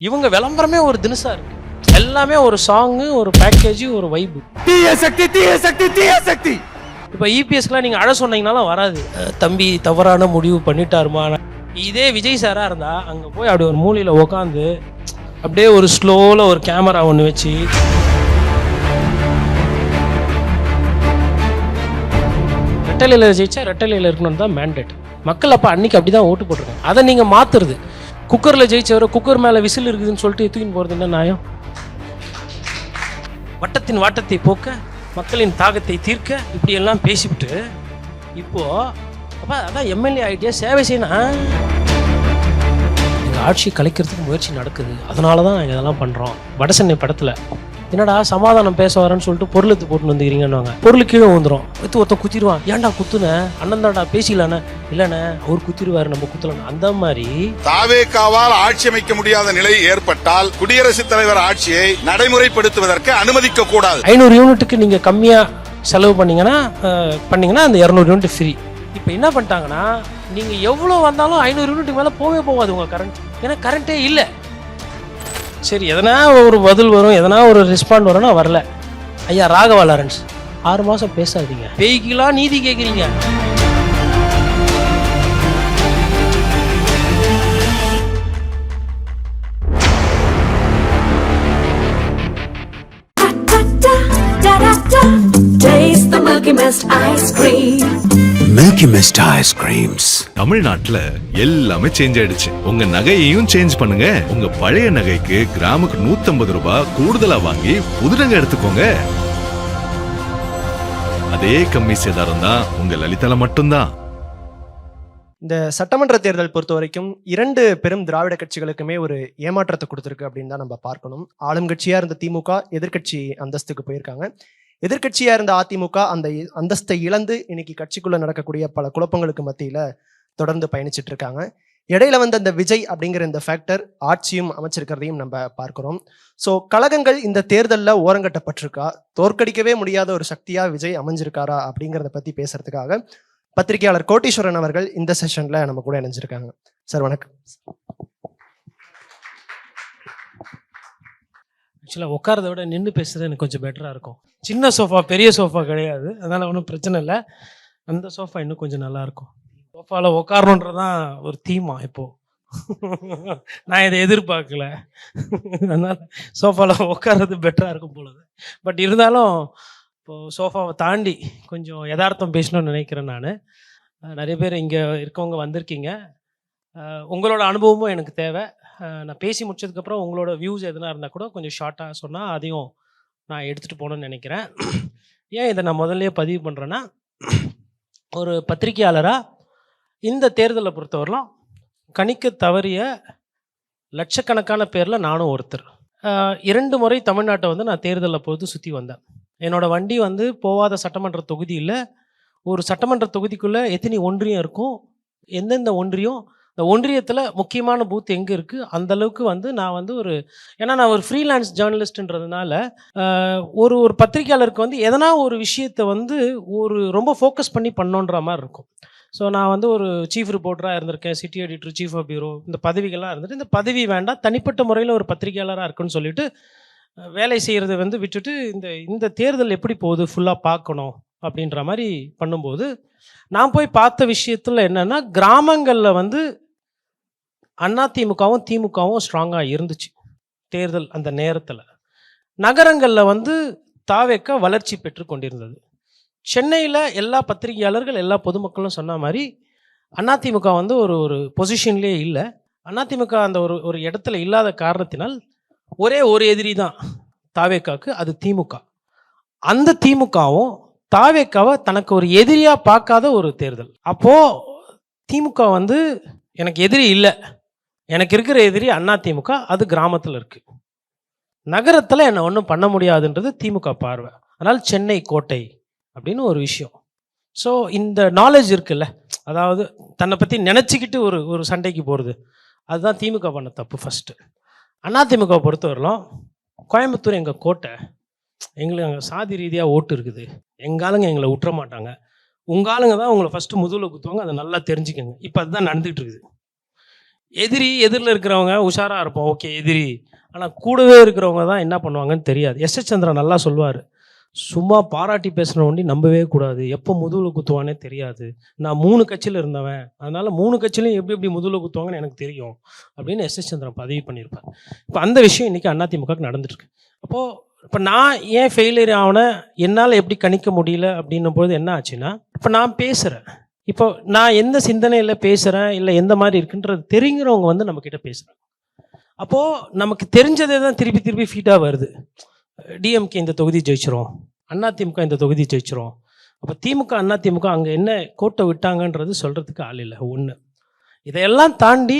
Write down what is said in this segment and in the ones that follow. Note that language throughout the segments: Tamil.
இவங்க விளம்பரமே ஒரு தினுசா இருக்கு. எல்லாமே ஒரு சாங்கு, ஒரு பேக்கேஜ், ஒரு வைபு. தீய சக்தி தீய சக்தி தீய சக்தி. இப்போ இபிஎஸ்க்குலாம் நீங்கள் அழ சொன்னீங்கனாலும் வராது. தம்பி தவறான முடிவு பண்ணிட்டாருமா. இதே விஜய் சாரா இருந்தா அங்கே போய் அப்படி ஒரு மூலையில் உக்காந்து அப்படியே ஒரு ஸ்லோவில் ஒரு கேமரா ஒன்று வச்சு ரெட்டலையில் ஜெயிச்சா ரெட்டலையில் இருக்கணும்னு தான் மேண்டேட். மக்கள் அப்போ அன்னைக்கு அப்படி தான் ஓட்டு போட்டிருக்காங்க. அதை நீங்கள் மாற்றுறது. குக்கரில் ஜெயிச்சவர் குக்கர் மேலே விசில் இருக்குதுன்னு சொல்லிட்டு தூக்கின்னு போகிறது என்ன நியாயம்? வட்டத்தின் வாட்டத்தை போக்க, மக்களின் தாகத்தை தீர்க்க, இப்படி எல்லாம் பேசிவிட்டு இப்போ அப்போ அதான் எம்எல்ஏ ஆகிட்டே சேவை செய்யணும். எங்கள் ஆட்சி கலைக்கிறதுக்கு முயற்சி நடக்குது, அதனால தான் நாங்கள் இதெல்லாம் பண்ணுறோம். வடசென்னை படத்தில் என்னடா சமாதானம் பேச வரேன்னு சொல்லிட்டு பொருள் எடுத்து போட்டு வந்துக்கிறீங்கன்னு பொருள் கீழே வந்துடும். ஒருத்தன் குத்திடுவான். ஏன்டா குத்துன? அண்ணன் தான்டா பேசிக்கலானே. இல்லைண்ணே அவர் குத்திடுவாரு, நம்ம குத்தலாம். அந்த மாதிரி தாவேகாவால் ஆட்சி அமைக்க முடியாத நிலை ஏற்பட்டால் குடியரசுத் தலைவர் ஆட்சியை நடைமுறைப்படுத்துவதற்கு அனுமதிக்க கூடாது. 500 யூனிட்டுக்கு நீங்கள் கம்மியாக செலவு பண்ணீங்கன்னா அந்த 200 யூனிட் ஃப்ரீ. இப்போ என்ன பண்ணிட்டாங்கன்னா நீங்கள் எவ்வளோ வந்தாலும் 500 யூனிட்டுக்கு மேலே போகாது உங்கள் கரண்ட். ஏன்னா கரண்ட்டே இல்லை. சரி, எதனா ஒரு பதில் வரும், எதனா ஒரு ரெஸ்பாண்ட் வரும்னா வரல. ஐயா ராகவா லாரன்ஸ் 6 மாதம் பேசாதீங்க, பேய்க்கெல்லாம் நீதி கேட்குறீங்க. Taste the Milky Mist ice cream. Milky Mist ice creams. தமிழ்நாட்டுல எல்லாமே சேஞ்ச் ஆயிடுச்சு. உங்க நகையையும் சேஞ்ச் பண்ணுங்க. உங்க பழைய நகைக்கு கிராமுக்கு 150 ரூபாய் கூடுதலா வாங்கி புது நகை எடுத்துக்கோங்க. அதே கம்மி சேதாரம் தான் உங்க லலிதால மட்டும்தான். இந்த சட்டமன்ற தேர்தல் பொறுத்த வரைக்கும் 2 பெரும் திராவிட கட்சிகளுக்குமே ஒரு ஏமாற்றத்தை கொடுத்துருக்கு அப்படின்னு தான் நம்ம பார்க்கணும். ஆளும் கட்சியா இருந்த திமுக எதிர்கட்சி அந்தஸ்துக்கு போயிருக்காங்க. எதிர்கட்சியா இருந்த அதிமுக அந்த அந்தஸ்தை இழந்து இன்னைக்கு கட்சிக்குள்ள நடக்கக்கூடிய பல குழப்பங்களுக்கு மத்தியில தொடர்ந்து பயணிச்சுட்டு இருக்காங்க. இடையில வந்த அந்த விஜய் அப்படிங்கிற இந்த ஃபேக்டர் ஆட்சியும் அமைச்சிருக்கிறதையும் நம்ம பார்க்கிறோம். ஸோ கழகங்கள் இந்த தேர்தலில் ஓரங்கட்டப்பட்டிருக்கா, தோற்கடிக்கவே முடியாத ஒரு சக்தியா விஜய் அமைஞ்சிருக்காரா அப்படிங்கிறத பத்தி பேசுறதுக்காக பத்திரிகையாளர் கோட்டீஸ்வரன் அவர்கள் இந்த செஷன்ல நம்ம கூட இணைஞ்சிருக்காங்க. சார் வணக்கம். ஆக்சுவலாக உட்காரத விட நின்று பேசுறது எனக்கு கொஞ்சம் பெட்டராக இருக்கும். சின்ன சோஃபா பெரிய சோஃபா கிடையாது, அதனால் ஒன்றும் பிரச்சனை இல்லை. அந்த சோஃபா இன்னும் கொஞ்சம் நல்லாயிருக்கும். சோஃபாவில் உட்காரணுன்றதான் ஒரு தீமா இப்போது. நான் இதை எதிர்பார்க்கல, அதனால் சோஃபாவில் உட்கார்றது பெட்டராக இருக்கும் போலது. பட் இருந்தாலும் இப்போது சோஃபாவை தாண்டி கொஞ்சம் யதார்த்தம் பேசணும்னு நினைக்கிறேன். நான் நிறைய பேர் இங்கே இருக்கவங்க வந்திருக்கீங்க, உங்களோட அனுபவமும் எனக்கு தேவை. நான் பேசி முடிச்சதுக்கப்புறம் உங்களோட வியூஸ் எதுனா இருந்தால் கூட கொஞ்சம் ஷார்ட்டாக சொன்னால் அதையும் நான் எடுத்துகிட்டு போகணுன்னு நினைக்கிறேன். ஏன் இதை நான் முதல்லையே பதிவு பண்ணுறேன்னா, ஒரு பத்திரிகையாளராக இந்த தேர்தலை பொறுத்தவரைலாம் கணிக்க தவறிய லட்சக்கணக்கான பேரில் நானும் ஒருத்தர். 2 முறை தமிழ்நாட்டை நான் தேர்தலில் பொறுத்து சுற்றி வந்தேன். என்னோடய வண்டி போகாத சட்டமன்ற தொகுதியில் ஒரு சட்டமன்ற தொகுதிக்குள்ளே எத்தனை ஒன்றியம் இருக்கும், எந்தெந்த ஒன்றியம், இந்த ஒன்றியத்தில் முக்கியமான பூத் எங்கே இருக்குது, அந்தளவுக்கு நான் ஒரு ஏன்னா நான் ஒரு ஃப்ரீலான்ஸ் ஜேர்னலிஸ்ட்ன்றதுனால ஒரு பத்திரிகையாளருக்கு எதனா ஒரு விஷயத்தை ஒரு ரொம்ப ஃபோக்கஸ் பண்ணி பண்ணோன்ற மாதிரி இருக்கும். ஸோ நான் ஒரு சீஃப் ரிப்போர்ட்டராக இருந்திருக்கேன், city editor, chief of bureau, இந்த பதவிகள்லாம் இருந்துட்டு இந்த பதவி வேண்டாம், தனிப்பட்ட முறையில் ஒரு பத்திரிகையாளராக இருக்குன்னு சொல்லிட்டு வேலை செய்கிறத விட்டுட்டு இந்த தேர்தல் எப்படி போகுது ஃபுல்லாக பார்க்கணும் அப்படின்ற மாதிரி பண்ணும்போது நான் போய் பார்த்த விஷயத்தில் என்னென்னா, கிராமங்களில் அதிமுகவும் திமுகவும் ஸ்ட்ராங்காக இருந்துச்சு தேர்தல் அந்த நேரத்தில். நகரங்களில் தாவேக்க வளர்ச்சி பெற்று கொண்டிருந்தது. சென்னையில் எல்லா பத்திரிகையாளர்கள் எல்லா பொதுமக்களும் சொன்ன மாதிரி அதிமுக ஒரு பொசிஷன்லேயே இல்லை. அதிமுக அந்த ஒரு இடத்துல இல்லாத காரணத்தினால் ஒரே ஒரு எதிரி தான் தாவேக்காவுக்கு, அது திமுக. அந்த திமுகவும் தாவேக்காவை தனக்கு ஒரு எதிரியாக பார்க்காத ஒரு தேர்தல். அப்போது திமுக எனக்கு எதிரி இல்லை, எனக்கு இருக்கிற எதிரி அதிமுக, அது கிராமத்தில் இருக்குது. நகரத்தில் என்னை ஒன்றும் பண்ண முடியாதுன்றது திமுக பார்வை. அதனால் சென்னை கோட்டை அப்படின்னு ஒரு விஷயம். ஸோ இந்த நாலேஜ் இருக்குல்ல, அதாவது தன்னை பற்றி நினச்சிக்கிட்டு ஒரு சண்டைக்கு போகிறது, அதுதான் திமுக பண்ண தப்பு. ஃபஸ்ட்டு அதிமுக பொறுத்தவரையிலும் கோயம்புத்தூர் எங்கள் கோட்டை, எங்களுக்கு அங்கே சாதி ரீதியாக ஓட்டு இருக்குது, எங்காலுங்க எங்களை விட்டுற மாட்டாங்க, உங்கள் ஆளுங்க தான் உங்களை ஃபஸ்ட்டு முதுகில் குத்துவாங்க, அதை நல்லா தெரிஞ்சுக்கோங்க. இப்போ அதுதான் நடந்துகிட்டு இருக்குது. எதிரில் இருக்கிறவங்க உஷாராக இருப்போம், ஓகே எதிரி. ஆனால் கூடவே இருக்கிறவங்க தான் என்ன பண்ணுவாங்கன்னு தெரியாது. எஸ் சந்திரா நல்லா சொல்லுவார், சும்மா பாராட்டி பேசுன ஒண்டி நம்பவே கூடாது, எப்போ முதுகில் குத்துவானே தெரியாது. நான் 3 கட்சியில் இருந்தவன், அதனால் 3 கட்சியிலையும் எப்படி முதுகில் குத்துவாங்கன்னு எனக்கு தெரியும் அப்படின்னு எஸ் சந்திரா பதிவு பண்ணியிருப்பார். இப்போ அந்த விஷயம் இன்றைக்கி அதிமுகக்கு நடந்துட்டுருக்கு. அப்போது இப்போ நான் ஏன் ஃபெயிலியர் ஆகினேன், என்னால் எப்படி கணிக்க முடியல அப்படின்னும் பொழுது என்ன ஆச்சுன்னா, இப்போ நான் பேசுகிறேன், இப்போ நான் எந்த சிந்தனையில் பேசுகிறேன் இல்லை எந்த மாதிரி இருக்குன்றது தெரிகிறவங்க வந்து நம்மக்கிட்ட பேசுகிறாங்க. அப்போது நமக்கு தெரிஞ்சதே தான் திருப்பி திருப்பி ஃபீட்டாக வருது. டிஎம்கே இந்த தொகுதி ஜெயிச்சிரும், அதிமுக இந்த தொகுதி ஜெயிச்சிரும். அப்போ திமுக அதிமுக அங்கே என்ன கோட்டை விட்டாங்கன்றது சொல்கிறதுக்கு ஆள் இல்லை. ஒன்று, இதையெல்லாம் தாண்டி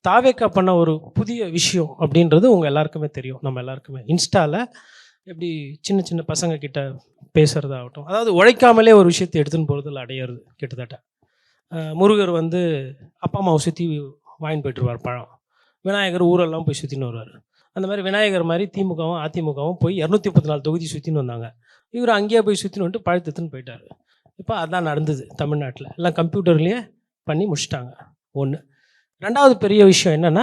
தாவேக்கா பண்ண ஒரு புதிய விஷயம் அப்படின்றது உங்கள் எல்லாருக்குமே தெரியும். நம்ம எல்லாருக்குமே இன்ஸ்டாவில் எப்படி சின்ன சின்ன பசங்க கிட்ட பேசுகிறதாகட்டும், அதாவது உழைக்காமலே ஒரு விஷயத்தை எடுத்துன்னு போகிறதுல அடையிறது. கிட்டத்தட்ட முருகர் வந்து அப்பா அம்மாவை சுற்றி வாங்கிட்டு போய்ட்டுருவார் பழம், விநாயகர் ஊரெல்லாம் போய் சுற்றின்னு வருவார். அந்த மாதிரி விநாயகர் மாதிரி திமுகவும் அதிமுகவும் போய் 234 தொகுதி சுற்றின்னு வந்தாங்க. இவர் அங்கேயே போய் சுற்றின்னு வந்துட்டு பழத்துன்னு போயிட்டார். இப்போ அதான் நடந்தது தமிழ்நாட்டில். எல்லாம் கம்ப்யூட்டர்லேயே பண்ணி முடிச்சிட்டாங்க. ஒன்று. ரெண்டாவது பெரிய விஷயம் என்னென்னா,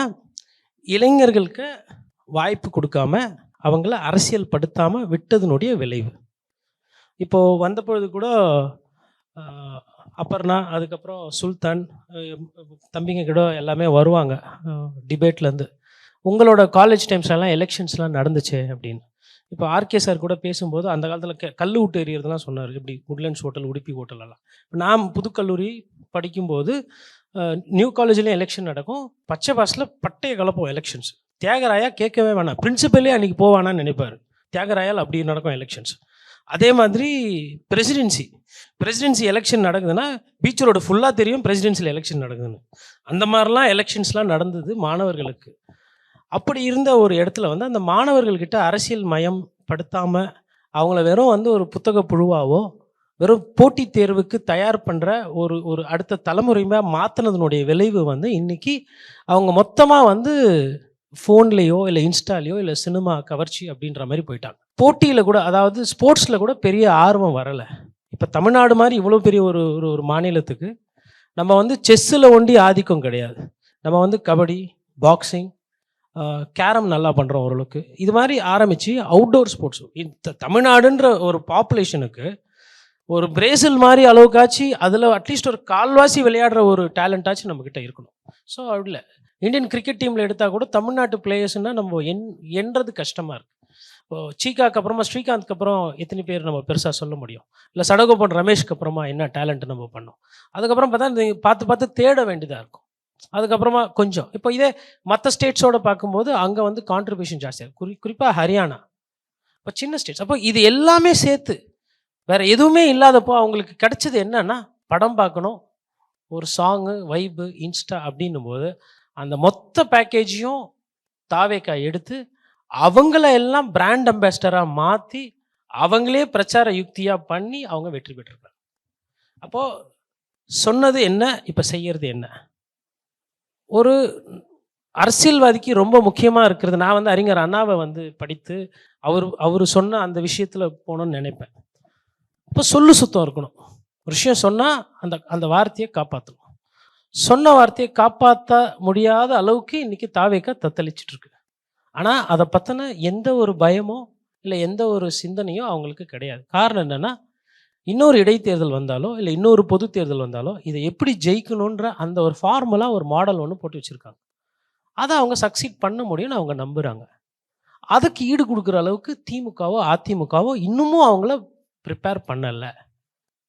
இளைஞர்களுக்கு வாய்ப்பு கொடுக்காம அவங்கள அரசியல் படுத்தாமல் விட்டதுனுடைய விளைவு. இப்போது வந்த பொழுது கூட அப்பர்ணா, அதுக்கப்புறம் சுல்தான், தம்பிங்க கூட எல்லாமே வருவாங்க டிபேட்லேருந்து. உங்களோட காலேஜ் டைம்ஸ்லாம் எலெக்ஷன்ஸ்லாம் நடந்துச்சு அப்படின்னு. இப்போ ஆர்கே சார் கூட பேசும்போது அந்த காலத்தில் கல் விட்டு எறிகிறதுலாம் சொன்னார், இப்படி உட்லண்ட்ஸ் ஹோட்டல், உடுப்பி ஹோட்டலெல்லாம். இப்போ நான் புதுக்கல்லூரி படிக்கும்போது நியூ காலேஜ்லேயும் எலெக்ஷன் நடக்கும், பச்சை பாஸில் பட்டையை கலப்போம் எலெக்ஷன்ஸ். தியாகராயா கேட்கவே வேணாம், பிரின்சிபலே அன்றைக்கி போவானான்னு நினைப்பார். தியாகராயால் அப்படி நடக்கும் எலெக்ஷன்ஸ். அதே மாதிரி பிரசிடென்சி எலெக்ஷன் நடக்குதுன்னா பீச் ரோடு ஃபுல்லாக தெரியும் பிரசிடென்சியில் எலெக்ஷன் நடக்குதுன்னு. அந்த மாதிரிலாம் எலெக்ஷன்ஸ்லாம் நடந்தது மாணவர்களுக்கு. அப்படி இருந்த ஒரு இடத்துல வந்து அந்த மாணவர்கள்கிட்ட அரசியல் மயம் படுத்தாமல் அவங்கள வெறும் வந்து ஒரு புத்தக புழுவாவோ, வெறும் போட்டித் தேர்வுக்கு தயார் பண்ணுற ஒரு அடுத்த தலைமுறையாக மாற்றினதுனுடைய விளைவு வந்து இன்றைக்கி அவங்க மொத்தமாக வந்து ஃபோன்லேயோ இல்லை இன்ஸ்டாலேயோ இல்லை சினிமா கவர்ச்சி அப்படின்ற மாதிரி போயிட்டாங்க. போட்டியில் கூட, அதாவது ஸ்போர்ட்ஸில் கூட பெரிய ஆர்வம் வரலை. இப்போ தமிழ்நாடு மாதிரி இவ்வளோ பெரிய ஒரு மாநிலத்துக்கு நம்ம வந்து செஸ்ஸில் ஒண்டி ஆதிக்கம் கிடையாது. நம்ம வந்து கபடி, பாக்ஸிங், கேரம் நல்லா பண்ணுறோம் ஓரளவுக்கு. இது மாதிரி ஆரம்பித்து அவுட்டோர் ஸ்போர்ட்ஸ் தமிழ்நாடுன்ற ஒரு பாப்புலேஷனுக்கு ஒரு பிரேசில் மாதிரி அளவுக்காச்சு அதில் அட்லீஸ்ட் ஒரு கால்வாசி விளையாடுற ஒரு டேலண்டாச்சும் நம்மக்கிட்ட இருக்கணும். ஸோ அப்படில இந்தியன் கிரிக்கெட் டீமில் எடுத்தால் கூட தமிழ்நாட்டு பிளேயர்ஸ்னால் நம்ம என்றது கஷ்டமாக இருக்குது. இப்போது சீகாக்கு அப்புறமா ஸ்ரீகாந்த்க்கு அப்புறம் எத்தனை பேர் நம்ம பெருசாக சொல்ல முடியும், இல்லை சடகோபன் ரமேஷ்க்கு அப்புறமா என்ன டேலண்ட் நம்ம பண்ணோம். அதுக்கப்புறம் பார்த்தா பார்த்து தேட வேண்டியதாக இருக்கும். அதுக்கப்புறமா கொஞ்சம் இப்போ இதே மற்ற ஸ்டேட்ஸோடு பார்க்கும்போது அங்கே வந்து கான்ட்ரிபியூஷன் ஜாஸ்தியாக குறிப்பாக ஹரியானா, இப்போ சின்ன ஸ்டேட்ஸ். அப்போ இது எல்லாமே சேர்த்து வேறு எதுவுமே இல்லாதப்போ அவங்களுக்கு கிடைச்சது என்னன்னா, படம் பார்க்கணும், ஒரு சாங்கு, வைபு, இன்ஸ்டா அப்படின்னும் போது அந்த மொத்த பேக்கேஜையும் தாவேக்கா எடுத்து அவங்கள எல்லாம் பிராண்ட் அம்பாசிடராக மாற்றி அவங்களே பிரச்சார யுக்தியாக பண்ணி அவங்க வெற்றி பெற்றிருக்காங்க. அப்போது சொன்னது என்ன, இப்போ செய்யறது என்ன? ஒரு அரசியல்வாதிக்கு ரொம்ப முக்கியமாக இருக்கிறது, நான் வந்து அறிஞர் அண்ணாவை வந்து படித்து அவர் சொன்ன அந்த விஷயத்தில் போகணுன்னு நினைப்பேன். இப்போ சொல்லு சுத்தம் இருக்கணும். ஒரு விஷயம் சொன்னால் அந்த வார்த்தையை காப்பாற்றணும். சொன்ன வார்த்தையை காப்பாற்ற முடியாத அளவுக்கு இன்றைக்கி தாவேக்கா தத்தளிச்சிட்ருக்கு. ஆனால் அதை பற்றின எந்த ஒரு பயமோ இல்லை எந்த ஒரு சிந்தனையோ அவங்களுக்கு கிடையாது. காரணம் என்னென்னா, இன்னொரு இடைத்தேர்தல் வந்தாலோ இல்லை இன்னொரு பொது தேர்தல் வந்தாலோ இதை எப்படி ஜெயிக்கணுன்ற அந்த ஒரு ஃபார்முலா, ஒரு மாடல் ஒன்று போட்டு வச்சுருக்காங்க. அதை அவங்க சக்சீட் பண்ண முடியும்னு அவங்க நம்புகிறாங்க. அதுக்கு ஈடு கொடுக்குற அளவுக்கு திமுகவோ அதிமுகவோ இன்னமும் அவங்கள ப்ரிப்பேர் பண்ணலை.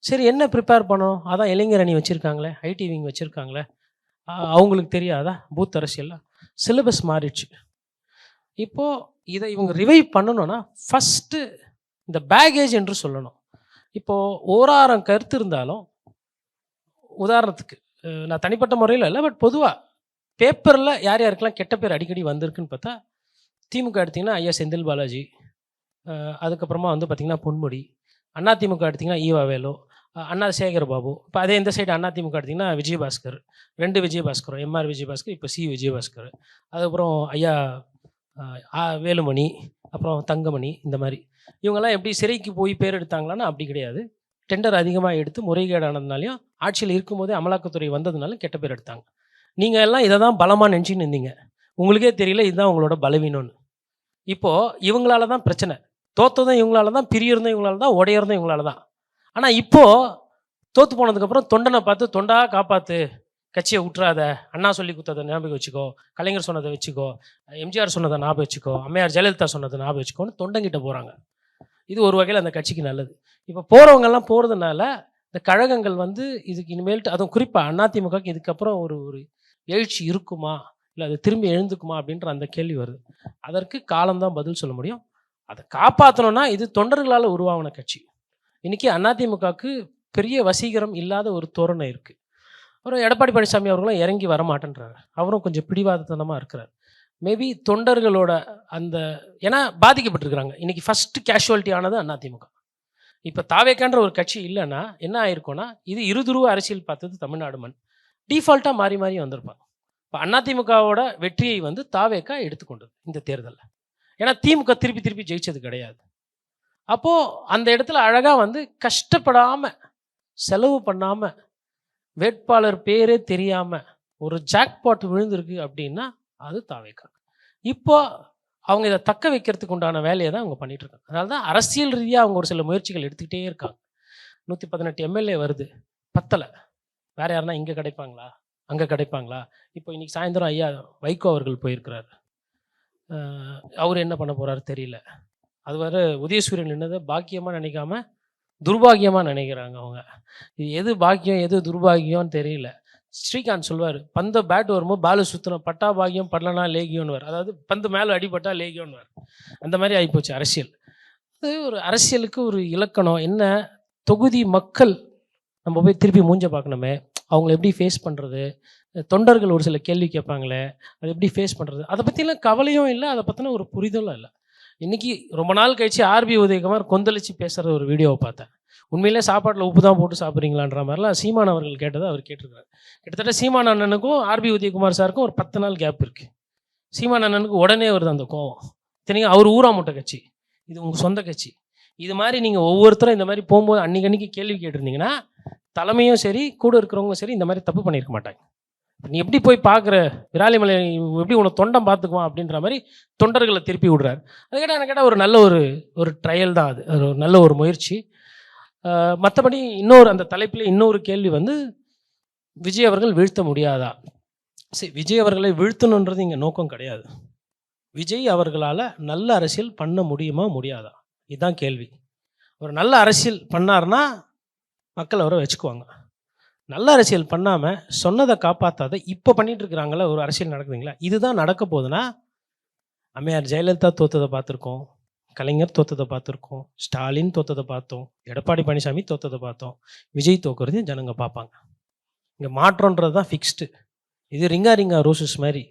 சரி, என்ன ப்ரிப்பேர் பண்ணணும்? அதான் இளைஞர் அணி வச்சுருக்காங்களே, ஐடி விங் வச்சுருக்காங்களே, அவங்களுக்கு தெரியாதா பூத் அரசியல்லாம்? சிலபஸ் மாறிடுச்சு. இப்போது இதை இவங்க ரிவைவ் பண்ணணும்னா ஃபஸ்ட்டு இந்த பேகேஜ் என்று சொல்லணும். இப்போது ஓராயிரம் கருத்து இருந்தாலும், உதாரணத்துக்கு நான் தனிப்பட்ட முறையில் இல்லை, பட் பொதுவாக பேப்பரில் யார் யாருக்கெல்லாம் கெட்ட பேர் அடிக்கடி வந்திருக்குன்னு பார்த்தா, திமுக எடுத்திங்கன்னா ஐயா செந்தில் பாலாஜி, அதுக்கப்புறமா வந்து பார்த்திங்கன்னா பொன்முடி, அதிமுக எடுத்திங்கன்னா ஈவாவேலு, அண்ணா சேகர் பாபு. இப்போ அதே இந்த சைடு அதிமுக எடுத்திங்கன்னா விஜயபாஸ்கர், 2 விஜயபாஸ்கர், எம்ஆர் விஜயபாஸ்கர், இப்போ சி விஜயபாஸ்கர், அதுக்கப்புறம் ஐயா வேலுமணி, அப்புறம் தங்கமணி. இந்த மாதிரி இவங்கெல்லாம் எப்படி சிறைக்கு போய் பேர் எடுத்தாங்களான்னா அப்படி கிடையாது. டெண்டர் அதிகமாக எடுத்து முறைகேடானதுனாலையும் ஆட்சியில் இருக்கும்போதே அமலாக்கத்துறை வந்ததுனாலும் கெட்ட பேர் எடுத்தாங்க. நீங்கள் எல்லாம் இதை தான் பலமாக நினச்சின்னு இருந்தீங்க. உங்களுக்கே தெரியல இதுதான் உங்களோட பலவீனம்னு. இப்போது இவங்களால தான் பிரச்சனை. தோற்றதும் இவங்களால தான், பிரியறதும் இவங்களால தான், உடையறதும் இவங்களால தான். ஆனால் இப்போது தோற்று போனதுக்கப்புறம் தொண்டனை பார்த்து தொண்டா காப்பாற்று, கட்சியை விட்டுறாத, அண்ணா சொல்லி கொடுத்ததை ஞாபகம் வச்சுக்கோ, கலைஞர் சொன்னதை வச்சுக்கோ, எம்ஜிஆர் சொன்னதை ஞாபகம் வச்சுக்கோ, அம்மையார் ஜெயலலிதா சொன்னதை ஞாபகம் வச்சுக்கோன்னு தொண்டங்கிட்ட போகிறாங்க. இது ஒரு வகையில் அந்த கட்சிக்கு நல்லது. இப்போ போகிறவங்கெல்லாம் போகிறதுனால இந்த கழகங்கள் வந்து இதுக்கு இனிமேல்ட்டு, அதுவும் குறிப்பாக அதிமுகக்கு இதுக்கப்புறம் ஒரு ஒரு எழுச்சி இருக்குமா, இல்லை அது திரும்பி எழுந்துக்குமா அப்படின்ற அந்த கேள்வி வருது. அதற்கு காலம்தான் பதில் சொல்ல முடியும். அதை காப்பாற்றணும்னா இது தொண்டர்களால் உருவாகின கட்சி. இன்றைக்கி அதிமுகவுக்கு பெரிய வசீகரம் இல்லாத ஒரு தோரணை இருக்குது. அப்புறம் எடப்பாடி பழனிசாமி அவர்களும் இறங்கி வரமாட்டேன்றாரு. அவரும் கொஞ்சம் பிடிவாதத்தனமாக இருக்கிறார். மேபி தொண்டர்களோட அந்த, ஏன்னா பாதிக்கப்பட்டிருக்கிறாங்க. இன்றைக்கி ஃபஸ்ட்டு கேஷுவாலிட்டி ஆனது அதிமுக. இப்போ தாவேக்கான்ற ஒரு கட்சி இல்லைன்னா என்ன ஆயிருக்கும்னா, இது இருதுருவ அரசியல் பார்த்தது தமிழ்நாடு மண். டிஃபால்ட்டாக மாறி மாறி வந்திருப்பாங்க. இப்போ அதிமுகவோட வெற்றியை வந்து தாவேக்கா எடுத்துக்கொண்டது இந்த தேர்தலில். ஏன்னா திமுக திருப்பி திருப்பி ஜெயிச்சது கிடையாது. அப்போது அந்த இடத்துல அழகாக வந்து கஷ்டப்படாமல், செலவு பண்ணாமல், வேட்பாளர் பேரே தெரியாமல் ஒரு ஜாக்பாட் விழுந்திருக்கு அப்படின்னா அது தாவேக்கா. இப்போ அவங்க இதை தக்க வைக்கிறதுக்கு உண்டான வேலையை தான் அவங்க பண்ணிட்டு இருக்காங்க. அதனால தான் அரசியல் ரீதியாக அவங்க ஒரு சில முயற்சிகள் எடுத்துக்கிட்டே இருக்காங்க. 118 எம்எல்ஏ வருது, பத்தலை. வேற யாருன்னா இங்கே கிடைப்பாங்களா, அங்கே கிடைப்பாங்களா? இப்போ இன்னைக்கு சாயந்தரம் ஐயா வைகோ அவர்கள் போயிருக்கிறார். அவர் என்ன பண்ண போகிறாரு தெரியல. அது வர உதயசூரியன் நின்னதை பாக்கியமாக நினைக்காம துர்பாகியமாக நினைக்கிறாங்க அவங்க. இது எது பாக்கியம் எது துர்பாகியம்னு தெரியல. ஸ்ரீகாந்த் சொல்வார், பந்த பேட் வரும்போது பாலு சுற்றணும், பட்டா பாகியம் படலனா லேகியோன்னுவார். அதாவது பந்து மேலே அடிபட்டா லேகியோன்னுவார். அந்த மாதிரி ஆகிப்போச்சு அரசியல். அது ஒரு அரசியலுக்கு ஒரு இலக்கணம் என்ன, தொகுதி மக்கள் நம்ம போய் திருப்பி மூஞ்ச பார்க்கணுமே, அவங்கள எப்படி ஃபேஸ் பண்ணுறது, தொண்டர்கள் ஒரு சில கேள்வி கேட்பாங்களே, அதை எப்படி ஃபேஸ் பண்ணுறது, அதை பற்றிலாம் கவலையும் இல்லை, அதை பற்றின ஒரு புரிதலும் இல்லை. இன்றைக்கி ரொம்ப நாள் கழிச்சு ஆர்பி உதயகுமார் கொந்தளிச்சு பேசுகிற ஒரு வீடியோவை பார்த்தேன். உண்மையிலே சாப்பாட்டில் உப்பு தான் போட்டு சாப்பிட்றீங்களான்ற மாதிரிலாம் சீமான் அவர்கள் கேட்டதை அவர் கேட்டிருக்காரு. கிட்டத்தட்ட சீமான் அண்ணனுக்கும் ஆர்பி உதயகுமார் சாருக்கும் ஒரு 10 நாள் கேப் இருக்குது. சீமான் அண்ணனுக்கு உடனே வருது அந்த கோவம். தெரியுங்க, அவர் ஊராமுட்டை கட்சி, இது உங்கள் சொந்த கட்சி. இது மாதிரி நீங்கள் ஒவ்வொருத்தரும் இந்த மாதிரி போகும்போது அன்றைக்கி கேள்வி கேட்டிருந்தீங்கன்னா தலைமையும் சரி கூட இருக்கிறவங்களும் சரி இந்த மாதிரி தப்பு பண்ணியிருக்க மாட்டாங்க. நீ எப்படி போய் பார்க்குற, விராலிமலை எப்படி உன்னை தொண்டம் பார்த்துக்குவான் அப்படின்ற மாதிரி தொண்டர்களை திருப்பி விடுறாரு. அது கேட்டால் எனக்கு கேட்டால் ஒரு நல்ல ஒரு ட்ரையல் தான். அது ஒரு நல்ல ஒரு முயற்சி. மற்றபடி இன்னொரு அந்த தலைப்பில் இன்னொரு கேள்வி வந்து, விஜய் அவர்கள் வீழ்த்த முடியாதா? சரி, விஜய் அவர்களை வீழ்த்தணுன்றது இங்கே நோக்கம் கிடையாது. விஜய் அவர்களால் நல்ல அரசியல் பண்ண முடியுமா முடியாதா, இதுதான் கேள்வி. ஒரு நல்ல அரசியல் பண்ணார்னா மக்கள் அவரை வச்சுக்குவாங்க. நல்ல அரசியல் பண்ணாமல் சொன்னதை காப்பாற்றாத இப்போ பண்ணிட்டு இருக்கிறாங்களா ஒரு அரசியல் நடக்குதுங்களா, இதுதான் நடக்க போகுதுன்னா, அம்மையார் ஜெயலலிதா தோற்றதை பார்த்துருக்கோம், கலைஞர் தோற்றதை பார்த்துருக்கோம், ஸ்டாலின் தோற்றதை பார்த்தோம், எடப்பாடி பழனிசாமி தோற்றதை பார்த்தோம். விஜய் தோக்குறதையும் ஜனங்க பார்ப்பாங்க. இங்கே மாற்றன்றது தான் ஃபிக்ஸ்டு. இது ரிங்கா ரோசஸ் மாதிரி,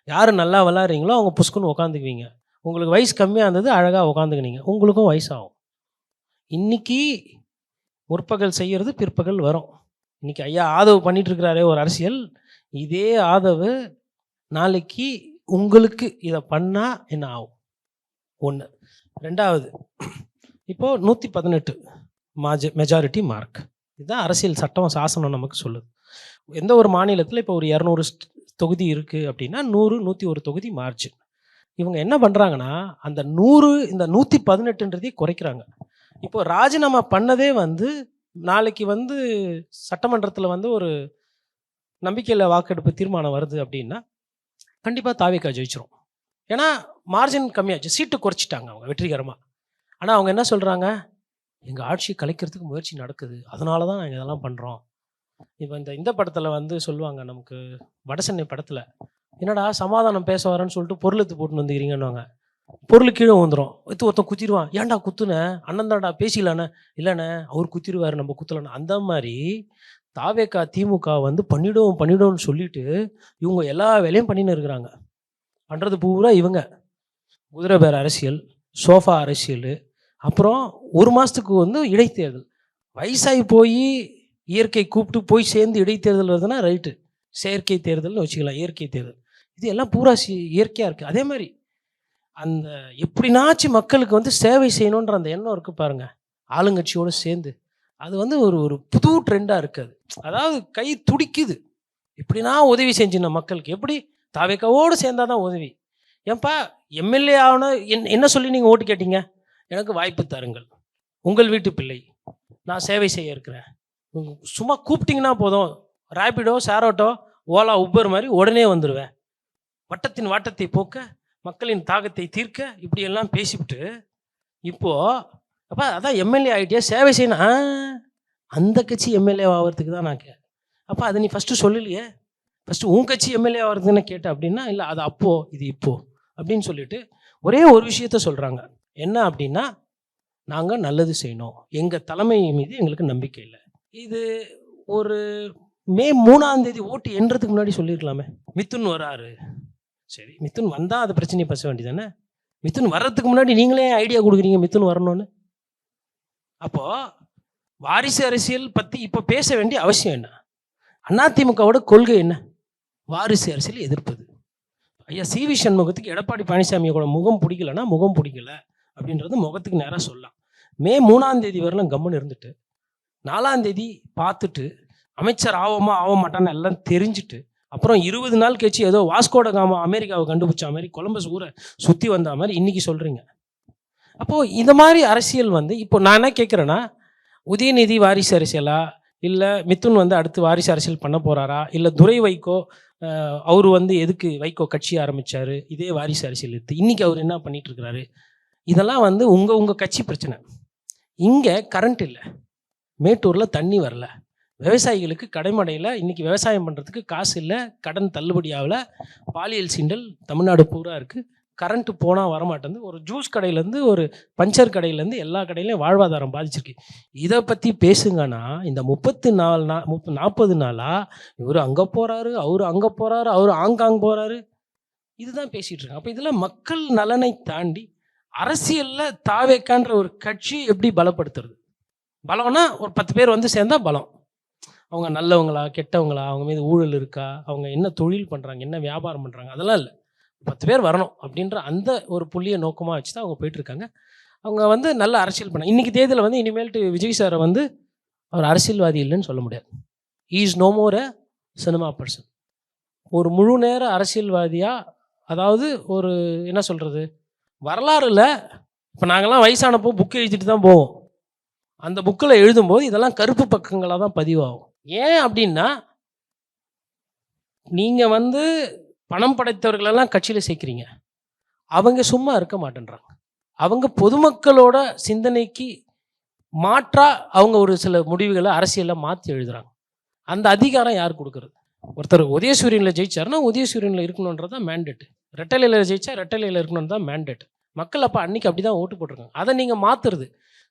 யார் நல்லா விளாட்றீங்களோ அவங்க புஷ்குன்னு உட்காந்துக்குவீங்க. உங்களுக்கு வயசு கம்மியாக இருந்தது, அழகாக உட்காந்துக்கினீங்க, உங்களுக்கும் வயசாகும். இன்றைக்கி முற்பகல் செய்கிறது பிற்பகல் வரும். இன்றைக்கி ஐயா ஆதவ் பண்ணிகிட்ருக்கிறாரே ஒரு அரசியல், இதே ஆதவ் நாளைக்கு உங்களுக்கு இதை பண்ணால் என்ன ஆகும்? ஒன்று. ரெண்டாவது, இப்போது 118 மெஜாரிட்டி மார்க், இதுதான் அரசியல் சட்டம் சாசனம் நமக்கு சொல்லுது. எந்த ஒரு மாநிலத்தில் இப்போ ஒரு 200 தொகுதி இருக்குது அப்படின்னா 100 101 தொகுதி மார்ஜின். இவங்க என்ன பண்ணுறாங்கன்னா அந்த 100 இந்த 118 குறைக்கிறாங்க. இப்போ ராஜினாமா பண்ணதே வந்து நாளைக்கு வந்து சட்டமன்றத்தில் வந்து ஒரு நம்பிக்கையில் வாக்கெடுப்பு தீர்மானம் வருது அப்படின்னா கண்டிப்பாக தாவேக்கா ஜெயிச்சிரும். ஏன்னா மார்ஜின் கம்மியாச்சு, சீட்டு குறைச்சிட்டாங்க அவங்க வெற்றிகரமாக. ஆனால் அவங்க என்ன சொல்கிறாங்க, எங்கள் ஆட்சியை கலைக்கிறதுக்கு முயற்சி நடக்குது, அதனால தான் நாங்கள் இதெல்லாம் பண்ணுறோம். இப்போ இந்த படத்தில் வந்து சொல்லுவாங்க, நமக்கு வடசென்னை படத்தில், என்னடா சமாதானம் பேச வரேன்னு சொல்லிட்டு பொருள் எடுத்து போட்டுன்னு வந்துக்கிறீங்கன்னுவாங்க. பொருள் கீழே வந்துடும், ஒருத்தன் குத்திடுவான், ஏன்டா குத்துன, அண்ணன் தான்டா பேசிக்கலாண்ணே, இல்லைண்ணே அவர் குத்திடுவார் நம்ம குத்தலண்ணா. அந்த மாதிரி தாவேக்கா திமுக வந்து பண்ணிடுவோம்னு சொல்லிட்டு இவங்க எல்லா வேலையும் பண்ணின்னு இருக்கிறாங்க. பண்ணுறது பூரா இவங்க குதிரை பேர அரசியல், சோஃபா அரசியல், அப்புறம் ஒரு மாதத்துக்கு வந்து இடைத்தேர்தல். வயசாகி போய் இயற்கை கூப்பிட்டு போய் சேர்ந்து இடைத்தேர்தல் வருதுன்னா ரைட்டு, செயற்கை தேர்தல்னு வச்சுக்கலாம், இயற்கை தேர்தல். இது எல்லாம் பூரா இயற்கையாக இருக்குது. அதே மாதிரி அந்த எப்படினாச்சும் மக்களுக்கு வந்து சேவை செய்யணுன்ற அந்த எண்ணம் இருக்குது பாருங்கள், ஆளுங்கட்சியோடு சேர்ந்து. அது வந்து ஒரு புது ட்ரெண்டாக இருக்குது. அதாவது கை துடிக்குது, இப்படினா உதவி செஞ்சின மக்களுக்கு எப்படி தாவேக்காவோடு சேர்ந்தாதான் உதவி. ஏன்பா எம்எல்ஏ ஆகணும் என்ன சொல்லி நீங்கள் ஓட்டு கேட்டீங்க? எனக்கு வாய்ப்பு தாருங்கள், உங்கள் வீட்டு பிள்ளை, நான் சேவை செய்ய இருக்கிறேன். சும்மா கூப்பிட்டிங்கன்னா போதும், ரேபிடோ, ஷேரோட்டோ, ஓலா, உப்பர் மாதிரி உடனே வந்துடுவேன். வட்டத்தின் வாட்டத்தை போக்க, மக்களின் தாகத்தை தீர்க்க, இப்படியெல்லாம் பேசிவிட்டு இப்போது அப்போ அதான் எம்எல்ஏ ஆகிட்டே சேவை செய்யணும். அந்த கட்சி எம்எல்ஏ ஆகிறதுக்கு தான் நான் அப்போ அதை நீ ஃபஸ்ட்டு சொல்லலையே. ஃபஸ்ட்டு உன் கட்சி எம்எல்ஏ ஆகிறதுன்னு கேட்டேன் அப்படின்னா, இல்லை அது அப்போது இது இப்போது அப்படின்னு சொல்லிட்டு ஒரே ஒரு விஷயத்த சொல்கிறாங்க. என்ன அப்படின்னா, நாங்கள் நல்லது செய்யணும், எங்கள் தலைமை மீது எங்களுக்கு நம்பிக்கை இல்லை. இது ஒரு மே 3 ஓட்டு எண்றதுக்கு முன்னாடி சொல்லியிருக்கலாமே. மிதுன் வராரு, சரி மிதுன் வந்தால் அது பிரச்சனையை பேச வேண்டியதானே. மிதுன் வர்றதுக்கு முன்னாடி நீங்களே ஐடியா கொடுக்குறீங்க மிதுன் வரணும்னு. அப்போது வாரிசு அரசியல் பற்றி இப்போ பேச வேண்டிய அவசியம் என்ன? அதிமுகவோட கொள்கை என்ன? வாரிசு அரசியல் எதிர்ப்பது. ஐயா சிவி சண்முகத்துக்கு எடப்பாடி பழனிசாமியோட முகம் பிடிக்கலன்னா முகம் பிடிக்கல அப்படின்றது முகத்துக்கு நேராக சொல்லலாம். மே 3 வரலாம் கம்முன்னு இருந்துட்டு 4 பார்த்துட்டு அமைச்சர் ஆக மாட்டான்னு எல்லாம் தெரிஞ்சுட்டு அப்புறம் 20 நாள் கழிச்சு ஏதோ வாஸ்கோட காமா அமெரிக்காவை கண்டுபிடிச்ச மாதிரி கொலம்பஸ் ஊரை சுற்றி வந்த மாதிரி இன்னைக்கு சொல்கிறீங்க. அப்போது இந்த மாதிரி அரசியல் இப்போ நான் என்ன கேட்குறேன்னா, உதயநிதி வாரிசு அரசியலா, இல்லை மிதுன் அடுத்து வாரிசு அரசியல் பண்ண போகிறாரா, இல்லை துரை வைகோ அவர் எதுக்கு வைகோ கட்சி ஆரம்பித்தார், இதே வாரிசு அரசியல் எடுத்து இன்றைக்கி அவர் என்ன பண்ணிகிட்டு இருக்கிறாரு, இதெல்லாம் உங்கள் கட்சி பிரச்சனை. இங்கே கரண்ட் இல்லை, மேட்டூரில் தண்ணி வரல, விவசாயிகளுக்கு கடைமடையில் இன்றைக்கி விவசாயம் பண்ணுறதுக்கு காசு இல்லை, கடன் தள்ளுபடி ஆகலை, பாலியல் சீண்டல் தமிழ்நாடு பூரா இருக்குது, கரண்ட்டு போனால் வரமாட்டேங்குது, ஒரு ஜூஸ் கடையிலேருந்து ஒரு பஞ்சர் கடையிலேருந்து எல்லா கடையிலையும் வாழ்வாதாரம் பாதிச்சிருக்கு. இதை பற்றி பேசுங்கன்னா இந்த 40 நாளாக இவர் அங்கே போகிறாரு, அவர் அங்கே போகிறாரு, அவர் ஆங்காங் போகிறாரு, இதுதான் பேசிகிட்டு இருக்காங்க. அப்போ இதில் மக்கள் நலனை தாண்டி அரசியலில் தாவேக்கான்ற ஒரு கட்சி எப்படி பலப்படுத்துறது? பலம்னா ஒரு 10 பேர் சேர்ந்தா பலம். அவங்க நல்லவங்களா கெட்டவங்களா, அவங்க மீது ஊழல் இருக்கா, அவங்க என்ன தொழில் பண்ணுறாங்க, என்ன வியாபாரம் பண்ணுறாங்க, அதெல்லாம் இல்லை. 10 பேர் வரணும் அப்படின்ற அந்த ஒரு புள்ளியை நோக்கமாக வச்சு தான் அவங்க போயிட்டுருக்காங்க. அவங்க நல்ல அரசியல் பண்ண இன்றைக்கி தேதியில் இனிமேல்ட்டு விஜய் சாரை அவர் அரசியல்வாதி இல்லைன்னு சொல்ல முடியாது. Is no more a cinema person. ஒரு முழு நேர அரசியல்வாதியாக, அதாவது ஒரு என்ன சொல்கிறது, வரலாறுல இப்போ நாங்கள்லாம் வயசானப்போ புக்கு எழுதிட்டு தான் போவோம். அந்த புக்கில் எழுதும்போது இதெல்லாம் கருப்பு பக்கங்களாக தான் பதிவாகும். ஏன் அப்படின்னா, நீங்கள் பணம் படைத்தவர்களெல்லாம் கட்சியில் சேர்க்குறீங்க, அவங்க சும்மா இருக்க மாட்டேன்றாங்க. அவங்க பொதுமக்களோட சிந்தனைக்கு மாற்றா அவங்க ஒரு சில முடிவுகளை அரசியலில் மாற்றி எழுதுகிறாங்க. அந்த அதிகாரம் யார் கொடுக்குறது? ஒருத்தர் உதயசூரியனில் ஜெயிச்சாருன்னா உதயசூரியனில் இருக்கணுன்றது தான் மேண்டேட், ரெட்டலையில் ஜெயிச்சா ரெட்டலையில் இருக்கணும்னு தான் மேண்டேட். மக்கள் அப்போ அன்றைக்கி அப்படி தான் ஓட்டு போட்டிருக்காங்க. அதை நீங்கள் மாற்றுறது,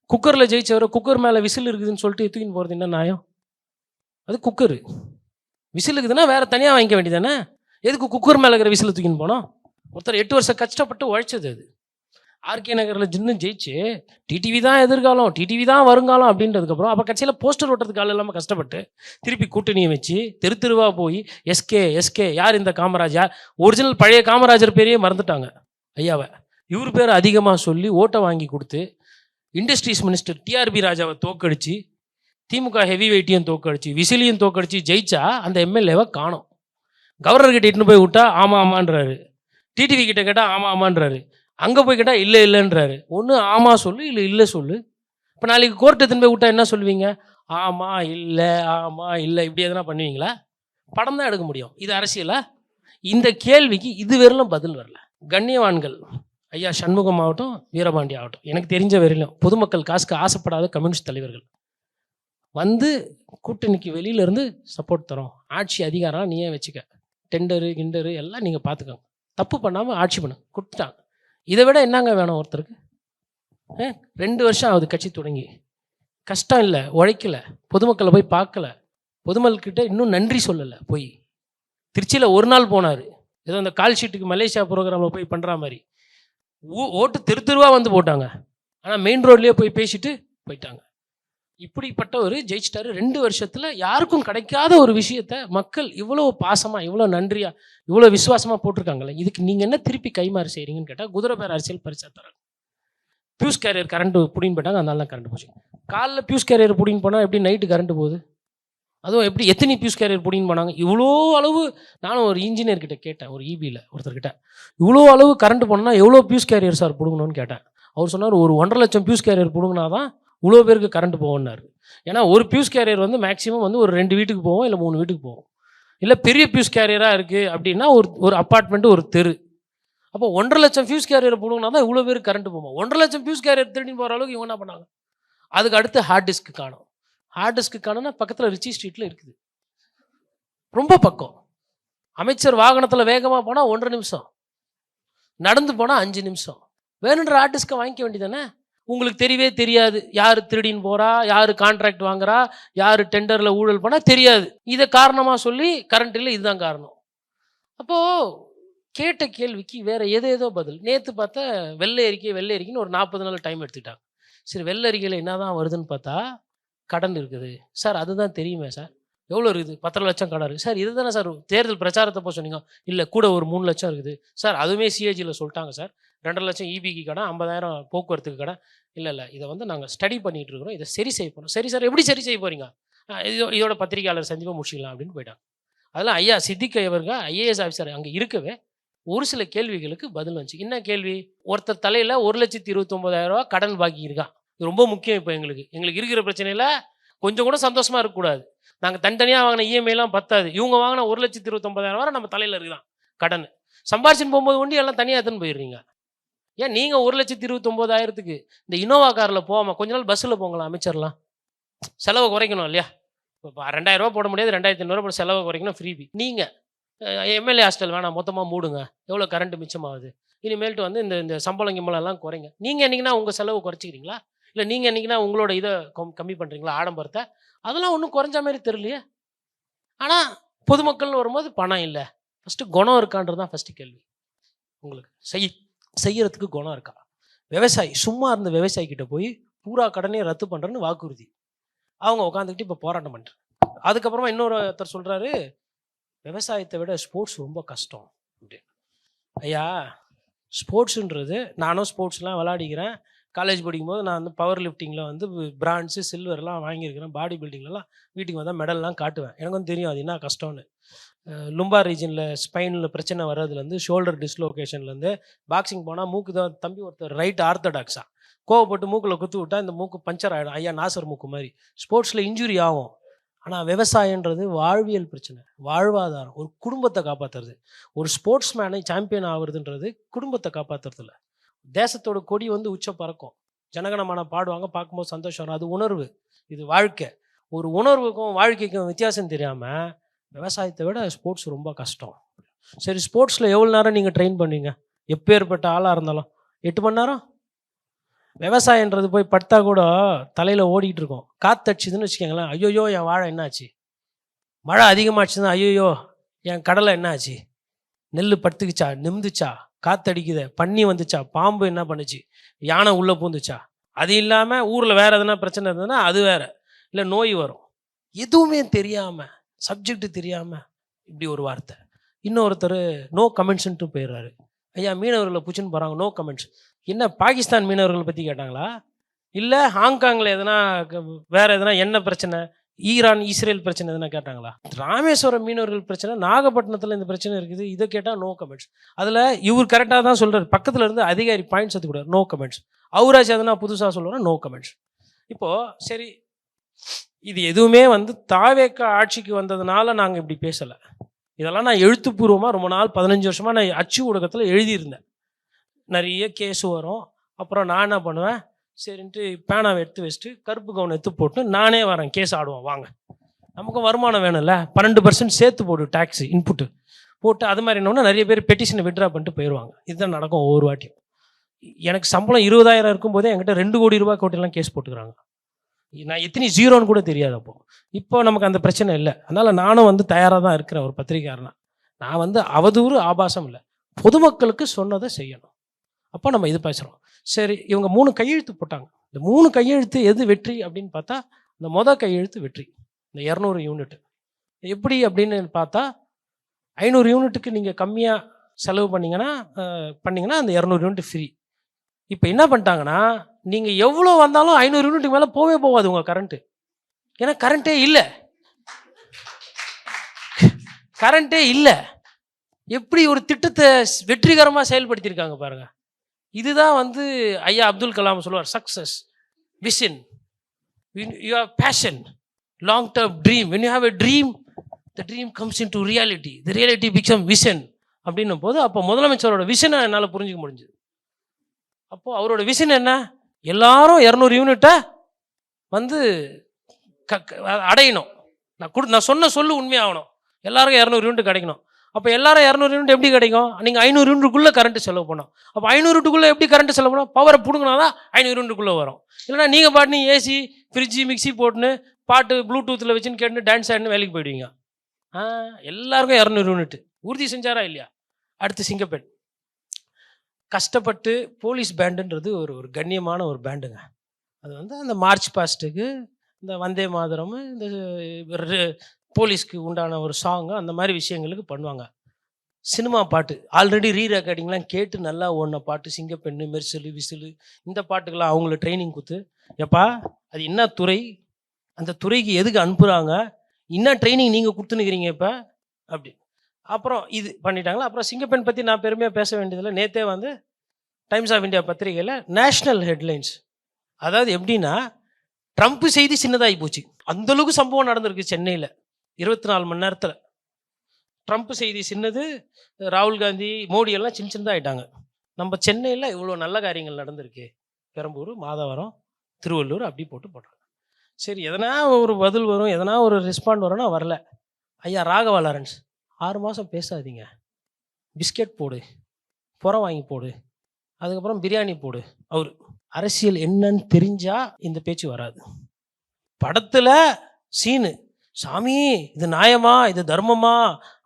குக்கரில் ஜெயிச்சவரை குக்கர் மேலே விசில் இருக்குதுன்னு சொல்லிட்டு தூக்கின்னு போகிறது என்ன நியாயம்? அது குக்கரு விசில் இருக்குதுன்னா வேறு தனியாக வாங்கிக்க வேண்டியதானே. எதுக்கு குக்கர் மேலே இருக்கிற விசில் தூக்கின்னு போனோம்? ஒருத்தர் 8 வருஷம் கஷ்டப்பட்டு உழைச்சது அது. ஆர்கே நகரில் ஜின்னு ஜெயிச்சு டிடிவி தான் எதிர்காலம், டிடிவி தான் வருங்காலம் அப்படின்றதுக்கப்புறம் அப்போ கட்சியில் போஸ்டர் ஓட்டுறதுக்கு ஆள் இல்லாமல் கஷ்டப்பட்டு திருப்பி கூட்டணியை வச்சு தெருவா போய் எஸ்கே யார் இந்த காமராஜ், யார் ஒரிஜினல் பழைய காமராஜர் பேரையே மறந்துட்டாங்க ஐயாவை. இவர் பேரை அதிகமாக சொல்லி ஓட்டை வாங்கி கொடுத்து இண்டஸ்ட்ரீஸ் மினிஸ்டர் டிஆர்பி ராஜாவை தோக்கடிச்சு, திமுக ஹெவி வெயிட்டையும் தோக்கடிச்சு, விசிலியும் தோக்கடிச்சு ஜெயிச்சா அந்த எம்எல்ஏவை காணோம். கவர்னர்கிட்ட இட்டுன்னு போய் விட்டா ஆமான்றாரு, டிடிவி கிட்ட கேட்டால் ஆமான்றாரு, அங்கே போய் கேட்டால் இல்லைன்றாரு. ஒன்று ஆமாம் சொல்லு, இல்லை சொல்லு. இப்போ நாளைக்கு கோர்ட்டு எடுத்துன்னு போய் விட்டா என்ன சொல்லுவீங்க? ஆமாம் இல்லை இப்படி எதனா பண்ணுவீங்களா? படம் தான் எடுக்க முடியும். இது அரசியலா? இந்த கேள்விக்கு இதுவரையிலும் பதில் வரல. கண்ணியவான்கள் ஐயா சண்முகம் ஆகட்டும், வீரபாண்டி ஆகட்டும், எனக்கு தெரிஞ்ச வரையிலும் பொதுமக்கள் காசுக்கு ஆசைப்படாத கம்யூனிஸ்ட் தலைவர்கள் கூட்டணிக்கு வெளியிலேருந்து சப்போர்ட் தரோம், ஆட்சி அதிகாரம் நீயே வச்சுக்க, டெண்டரு எல்லாம் நீங்கள் பார்த்துக்கோங்க, தப்பு பண்ணாமல் ஆட்சி பண்ண கொடுத்துட்டாங்க. இதை விட என்னங்க வேணும் ஒருத்தருக்கு? 2 வருஷம் ஆகுது கட்சி தொடங்கி, கஷ்டம் இல்லை, உழைக்கலை, பொதுமக்களை போய் பார்க்கல, பொதுமக்கள்கிட்ட இன்னும் நன்றி சொல்லலை. போய் திருச்சியில் ஒரு நாள் போனார், ஏதோ அந்த கால் ஷீட்டுக்கு மலேசியா ப்ரோக்ராமில் போய் பண்ணுற மாதிரி. ஓட்டு தெருவா போட்டாங்க, ஆனால் மெயின் ரோட்லேயே போய் பேசிட்டு போயிட்டாங்க. இப்படிப்பட்டவர் ஜெயிச்சிட்டாரு. 2 வருஷத்தில் யாருக்கும் கிடைக்காத ஒரு விஷயத்த மக்கள் இவ்வளோ பாசமாக, இவ்வளோ நன்றியாக, இவ்வளோ விசுவாசமாக போட்டிருக்காங்களே, இதுக்கு நீங்கள் என்ன திருப்பி கைமாறு செய்கிறீங்கன்னு கேட்டால் குதிரை பேர் அரசியல் பரிசா தராங்க. பியூஸ் கேரியர் கரண்ட்டு பிடின்னு போயிட்டாங்க, அதனால தான் கரண்ட் போச்சு. காலைல பியூஸ் கேரியர் பிடின்னு போனால் எப்படி நைட்டு கரண்ட்டு போகுது? அதுவும் எப்படி எத்தனை பியூஸ் கேரியர் போடின்னு பண்ணாங்க. இவ்வளோ அளவு நானும் ஒரு இன்ஜினியர்கிட்ட கேட்டேன், ஒரு இபியில் ஒருத்தர்கிட்ட, இவ்வளோ அளவு கரண்ட் போனால் எவ்வளோ பியூஸ் கேரியர் சார் பிடுங்கணும்னு கேட்டேன். அவர் சொன்னார் ஒரு 1.5 லட்சம் பியூஸ் கேரியர் பிடுங்கினா தான் இவ்வளோ பேருக்கு கரண்ட் போகும்னாரு. ஏன்னா ஒரு பியூஸ் கேரியர் வந்து மேக்ஸிமம் வந்து ஒரு 2 வீட்டுக்கு போவோம், இல்லை 3 வீட்டுக்கு போவோம். இல்லை பெரிய பியூஸ் கேரியராக இருக்குது அப்படின்னா ஒரு அப்பார்ட்மெண்ட்டு, ஒரு தெரு. அப்போ 1.5 லட்சம் ஃபியூஸ் கேரியரை போடுங்கன்னா தான் இவ்வளோ பேருக்கு கரண்ட் போகும். 1.5 லட்சம் ஃபியூஸ் கேரியர் திருடி போகிற அளவுக்கு இவங்க என்ன பண்ணாங்க. அதுக்கு அடுத்து ஹார்ட் டிஸ்க்கு காணும். ஹார்ட் டிஸ்க்கு காணும்னா பக்கத்தில் ரிச்சி ஸ்ட்ரீட்டில் இருக்குது, ரொம்ப பக்கம். அமைச்சர் வாகனத்தில் வேகமாக போனால் 1.5 நிமிஷம், நடந்து போனால் 5 நிமிஷம். வேணுன்ற ஹார்ட் டிஸ்க்கை வாங்கிக்க வேண்டியதானே. உங்களுக்கு தெரியவே தெரியாது யார் திருடின்னு போகிறா, யார் கான்ட்ராக்ட் வாங்குறா, யார் டெண்டரில் ஊழல் பண்ணால் தெரியாது. இதை காரணமாக சொல்லி கரண்ட் இல்லை, இதுதான் காரணம். அப்போது கேட்ட கேள்விக்கு வேறு ஏதோ பதில். நேற்று பார்த்தா வெள்ளை அறிக்கைன்னு ஒரு 40 நாள் டைம் எடுத்துக்கிட்டாங்க. சரி, வெள்ளை அறிக்கையில் என்ன தான் வருதுன்னு பார்த்தா கடன் இருக்குது சார். அதுதான் தெரியுமே சார். எவ்வளோ இருக்குது? 10 லட்சம் கடன் இருக்குது சார். இது தானே சார் தேர்தல் பிரச்சாரத்தை போய் சொன்னீங்க. இல்லை, கூட ஒரு 3 லட்சம் இருக்குது சார். அதுவுமே சிஏஜியில் சொல்லிட்டாங்க சார். 2.5 லட்சம் இபிக்கு கடன், 50,000 போக்குவரத்துக்கு கடன். இல்லை இதை வந்து நாங்கள் ஸ்டடி பண்ணிகிட்டு இருக்கிறோம், இதை சரி செய்ய போகிறோம். சரி சார், எப்படி சரி செய்ய போகிறீங்க? இதோட பத்திரிகையாளர் சந்திப்பாக முடிச்சிக்கலாம் அப்படின்னு போயிட்டாங்க. அதெல்லாம் ஐயா சித்திக் அவர்கள் ஐஏஎஸ் ஆஃபீஸர் அங்கே இருக்கவே ஒரு சில கேள்விகளுக்கு பதில் வந்துச்சு. என்ன கேள்வி? ஒருத்தர் தலையில் 1,29,000 ரூபா கடன் பாக்கி இருக்கான். இது ரொம்ப முக்கியம். இப்போ எங்களுக்கு இருக்கிற பிரச்சனையில் கொஞ்சம் கூட சந்தோஷமாக இருக்கக்கூடாது. நாங்கள் தனித்தனியாக வாங்கின இஎம்ஐலாம் பத்தாது. இவங்க வாங்கின 1,29,000 வரை நம்ம தலையில் இருக்குதான் கடன். சம்பாரிச்சுன்னு போகும்போது ஒண்டி எல்லாம் தனியாக எடுத்துன்னு போயிடுறீங்க. ஏன் நீங்கள் 1,29,000க்கு இந்த இனோவா காரில் போகாமல் கொஞ்ச நாள் பஸ்ஸில் போங்களா? அமைச்சர்லாம் செலவை குறைக்கணும் இல்லையா? இப்போ 2,000 ரூபா போட முடியாது, 2,500 போட செலவை குறைக்கணும், ஃப்ரீபி. நீங்கள் எம்எல்ஏ ஹாஸ்டல் வேணாம், மொத்தமாக மூடுங்க, எவ்வளோ கரண்ட் மிச்சமாகுது. இனிமேல்ட்டு வந்து இந்த சம்பளம் கிம்பளம்லாம் குறைங்க. நீங்கள் என்றைக்குன்னா உங்கள் செலவு குறைச்சிக்கிறீங்களா? இல்லை நீங்கள் என்றைக்குன்னா உங்களோட இதை கம்மி பண்ணுறீங்களா, ஆடம்பரத்தை? அதெல்லாம் ஒன்றும் குறைஞ்ச மாதிரி தெரியலையே. ஆனால் பொதுமக்கள்னு வரும்போது பணம் இல்லை. ஃபஸ்ட்டு குணம் இருக்கான்றது தான் ஃபஸ்ட்டு கேள்வி. உங்களுக்கு செய்யறதுக்கு குணம் இருக்கா? விவசாயி சும்மா இருந்த விவசாயிக்கிட்ட போய் பூரா கடனையும் ரத்து பண்ணுறேன்னு வாக்குறுதி. அவங்க உட்காந்துக்கிட்டு இப்போ போராட்டம் பண்ணுறேன். அதுக்கப்புறமா இன்னொருத்தர் சொல்கிறாரு, விவசாயத்தை விட ஸ்போர்ட்ஸ் ரொம்ப கஷ்டம் அப்படின்னு. ஐயா, ஸ்போர்ட்ஸுன்றது, நானும் ஸ்போர்ட்ஸ்லாம் விளையாடிக்கிறேன். காலேஜ் படிக்கும்போது நான் வந்து பவர் லிஃப்டிங்கில் வந்து பிரான்ஸு சில்வர்லாம் வாங்கியிருக்கிறேன். பாடி பில்டிங்லலாம் வீட்டுக்கு வந்தால் மெடல்லாம் காட்டுவேன். எனக்கு வந்து தெரியும் அது என்ன கஷ்டம்னு. லும்பார் ரீஜனில் ஸ்பைனில் பிரச்சனை வர்றதுலேருந்து, ஷோல்டர் டிஸ்லோகேஷன்லேருந்து, பாக்ஸிங் போனால் மூக்கு தான் தம்பி ஒருத்தர் ரைட் ஆர்த்தடாக்ஸா கோவப்பட்டு மூக்கில் குத்து விட்டால் இந்த மூக்கு பஞ்சர் ஆகிடும். ஐயா நாசர் மூக்கு மாதிரி ஸ்போர்ட்ஸில் இன்ஜுரி ஆகும். ஆனால் விவசாயன்றது வாழ்வியல் பிரச்சனை, வாழ்வாதாரம், ஒரு குடும்பத்தை காப்பாற்றுறது. ஒரு ஸ்போர்ட்ஸ் மேனை சாம்பியன் ஆகுறதுன்றது குடும்பத்தை காப்பாற்றுறதில்ல. தேசத்தோட கொடி வந்து உச்ச பறக்கும், ஜனகணமான பாடுவாங்க, பார்க்கும்போது சந்தோஷம் வரும், அது உணர்வு. இது வாழ்க்கை. ஒரு உணர்வுக்கும் வாழ்க்கைக்கும் வித்தியாசம் தெரியாமல் விவசாயத்தை விட ஸ்போர்ட்ஸ் ரொம்ப கஷ்டம். சரி, ஸ்போர்ட்ஸில் எவ்வளோ நேரம் நீங்கள் ட்ரெயின் பண்ணுவீங்க? எப்பேற்பட்ட ஆளாக இருந்தாலும் 8 மணி நேரம். விவசாயன்றது போய் படுத்தா கூட தலையில் ஓடிக்கிட்டு இருக்கோம். காற்றடிச்சுதுன்னு வச்சுக்கோங்களேன், ஐயோயோ என் வாழை என்னாச்சு. மழை அதிகமாகிடுச்சுன்னா ஐயோயோ என் கடலை என்னாச்சு. நெல் படுத்துக்குச்சா, நிமிந்துச்சா, காற்றடிக்குது, பன்னி வந்துச்சா, பாம்பு என்ன பண்ணுச்சு, யானை உள்ளே பூந்துச்சா. அது இல்லாமல் ஊரில் வேறு எதனா பிரச்சனை இருந்ததுன்னா அது வேறு, இல்லை நோய் வரும். எதுவுமே தெரியாமல், சப்ஜெக்ட் தெரியாமல் இப்படி ஒரு வார்த்தை. இன்னொருத்தர் நோ கமெண்ட்ஸ்ன்ட்டு போயிடுறாரு. ஐயா, மீனவர்களை பூச்சின்னு போகிறாங்க, நோ கமெண்ட்ஸ். என்ன பாகிஸ்தான் மீனவர்களை பற்றி கேட்டாங்களா? இல்லை ஹாங்காங்கில் எதனா வேறு எதனா என்ன பிரச்சனை, ஈரான் இஸ்ரேல் பிரச்சனை எதனா கேட்டாங்களா? ராமேஸ்வரம் மீனவர்கள் பிரச்சனை, நாகப்பட்டினத்தில் இந்த பிரச்சனை இருக்குது, இதை கேட்டால் நோ கமெண்ட்ஸ். அதில் இவர் கரெக்டாக தான் சொல்கிறார், பக்கத்தில் இருந்து அதிகாரி பாயிண்ட்ஸ் எடுத்துக்கூடாது, நோ கமெண்ட்ஸ். அவராச்சும் எதனா புதுசாக சொல்லுவார், நோ கமெண்ட்ஸ். இப்போது சரி, இது எதுவுமே வந்து தாவேக்கா ஆட்சிக்கு வந்ததுனால நாங்கள் இப்படி பேசலை. இதெல்லாம் நான் எழுத்துப்பூர்வமாக ரொம்ப நாள் 15 வருஷமாக நான் அச்சு ஊடகத்தில் எழுதியிருந்தேன். நிறைய கேஸ் வரும். அப்புறம் நான் என்ன பண்ணுவேன், சரின்ட்டு பேனாவை எடுத்து வச்சுட்டு கருப்பு கவுன் எடுத்து போட்டு நானே வரேன், கேஸ் ஆடுவோம் வாங்க, நமக்கும் வருமானம் வேணும்ல, 12% சேர்த்து போட்டு டேக்ஸு இன்புட்டு போட்டு அது மாதிரி என்னன்னா நிறைய பேர் பெட்டிஷனை விட்ரா பண்ணிட்டு போயிடுவாங்க. இதுதான் நடக்கும் ஒவ்வொரு வாட்டியும். எனக்கு சம்பளம் 20,000 இருக்கும்போதே என்கிட்ட 2 கோடி ரூபாய் கோட்டிலாம் கேஸ் போட்டுக்கிறாங்க. நான் எத்தனை ஜீரோன்னு கூட தெரியாது. இப்போ நமக்கு அந்த பிரச்சனை இல்லை. அதனால் நானும் வந்து தயாராக தான் இருக்கிறேன் ஒரு பத்திரிகையாளனா. நான் வந்து அவதூறு ஆபாசம் இல்லை, பொதுமக்களுக்கு சொன்னதை செய்யணும். அப்போ நம்ம இது பேசுகிறோம். சரி, இவங்க 3 கையெழுத்து போட்டாங்க. இந்த 3 கையெழுத்து எது வெற்றி அப்படின்னு பார்த்தா, இந்த மொதல் கையெழுத்து வெற்றி, இந்த 200 யூனிட். எப்படி அப்படின்னு பார்த்தா, 500 யூனிட்டுக்கு நீங்கள் கம்மியாக செலவு பண்ணிங்கன்னா அந்த 200 யூனிட் ஃப்ரீ. இப்போ என்ன பண்ணிட்டாங்கன்னா, நீங்கள் எவ்வளோ வந்தாலும் 500 யூனிட்டுக்கு மேலே போகாது உங்கள் கரண்ட்டு. ஏன்னா கரண்ட்டே இல்லை. கரண்ட்டே இல்லை. எப்படி ஒரு திட்டத்தை வெற்றிகரமாக செயல்படுத்தியிருக்காங்க பாருங்க. இதுதான் வந்து ஐயா அப்துல் கலாம் சொல்லுவார், success, vision, you have passion, long term dream. when you have a dream, the dream comes into reality, the reality become vision அப்படின்னும் போது அப்போ முதலமைச்சரோட விஷனை என்னால் புரிஞ்சுக்க முடிஞ்சுது. அப்போது அவரோட விஷன் என்ன, எல்லாரும் 200 யூனிட்டை வந்து அடையணும். நான் சொன்ன சொல்லு உண்மையாகணும், எல்லாருக்கும் 200 யூனிட் கிடைக்கணும். அப்போ எல்லாரும் 200 யூனிட் எப்படி கிடைக்கும், நீங்கள் 500 யூனிட்டுக்குள்ளே கரண்ட்டு செலவு பண்ணோம். அப்போ 500 யூனிட்டுக்குள்ளே எப்படி கரண்ட்டு செலவு பண்ணோம், பவரை பிடுங்கினா தான் 500 யூனிட்டுக்குள்ளே வரும். இல்லைனா நீங்கள் பாட்டு ஏசி ஃப்ரிட்ஜு மிக்சி போட்டுன்னு பாட்டு ப்ளூடூத்தில் வச்சுன்னு கேட்டுன்னு டான்ஸ் ஆடினு வேலைக்கு போயிடுவீங்க. எல்லாருக்கும் 200 யூனிட் உறுதி செஞ்சாரா இல்லையா? அடுத்து சிங்கப்பெண். கஷ்டப்பட்டு போலீஸ் பேண்டுன்றது ஒரு கண்ணியமான ஒரு பேண்டுங்க. அது வந்து அந்த மார்ச் பாஸ்ட்டுக்கு, இந்த வந்தே மாதரம், இந்த போலீஸ்க்கு உண்டான ஒரு சாங்கு, அந்த மாதிரி விஷயங்களுக்கு பண்ணுவாங்க. சினிமா பாட்டு ஆல்ரெடி ரெக்கார்டிங்லாம் கேட்டு நல்லா ஓடின பாட்டு, சிங்கப்பெண்ணு, மெர்சலு, விசிலு, இந்த பாட்டுக்கெல்லாம் அவங்கள ட்ரைனிங் கொடுத்து, எப்பா அது என்ன துறை, அந்த துறைக்கு எதுக்கு அனுப்புகிறாங்க, என்ன ட்ரைனிங் நீங்கள் கொடுத்துன்னுக்கிறீங்க இப்போ அப்படி. அப்புறம் இது பண்ணிட்டாங்களா. அப்புறம் சிங்கப்பெண் பற்றி நான் பெருமையாக பேச வேண்டியதில்லை. நேற்றே வந்து டைம்ஸ் ஆஃப் இந்தியா பத்திரிகையில் நேஷ்னல் ஹெட்லைன்ஸ், அதாவது எப்படின்னா ட்ரம்ப் செய்தி சின்னதாகி போச்சு. அந்தளவுக்கு சம்பவம் நடந்திருக்கு சென்னையில் 24 மணி நேரத்தில். ட்ரம்ப் செய்தி சின்னது, ராகுல் காந்தி, மோடி எல்லாம் சின்ன சின்னதாக ஆகிட்டாங்க. நம்ம சென்னையில் இவ்வளோ நல்ல காரியங்கள் நடந்திருக்கு, பெரம்பூர், மாதவரம், திருவள்ளூர், அப்படி போடுறாங்க. சரி, எதனா ஒரு பதில் வரும், எதனா ஒரு ரெஸ்பாண்ட் வரும்னா வரல. ஐயா ராகவா லாரன்ஸ், 6 மாதம் பேசாதீங்க, பிஸ்கெட் போடு, புறம் வாங்கி போடு, அதுக்கப்புறம் பிரியாணி போடு. அவர் அரசியல் என்னன்னு தெரிஞ்சா இந்த பேச்சு வராது. படத்தில் சீனு, சாமி இது நியாயமா, இது தர்மமா,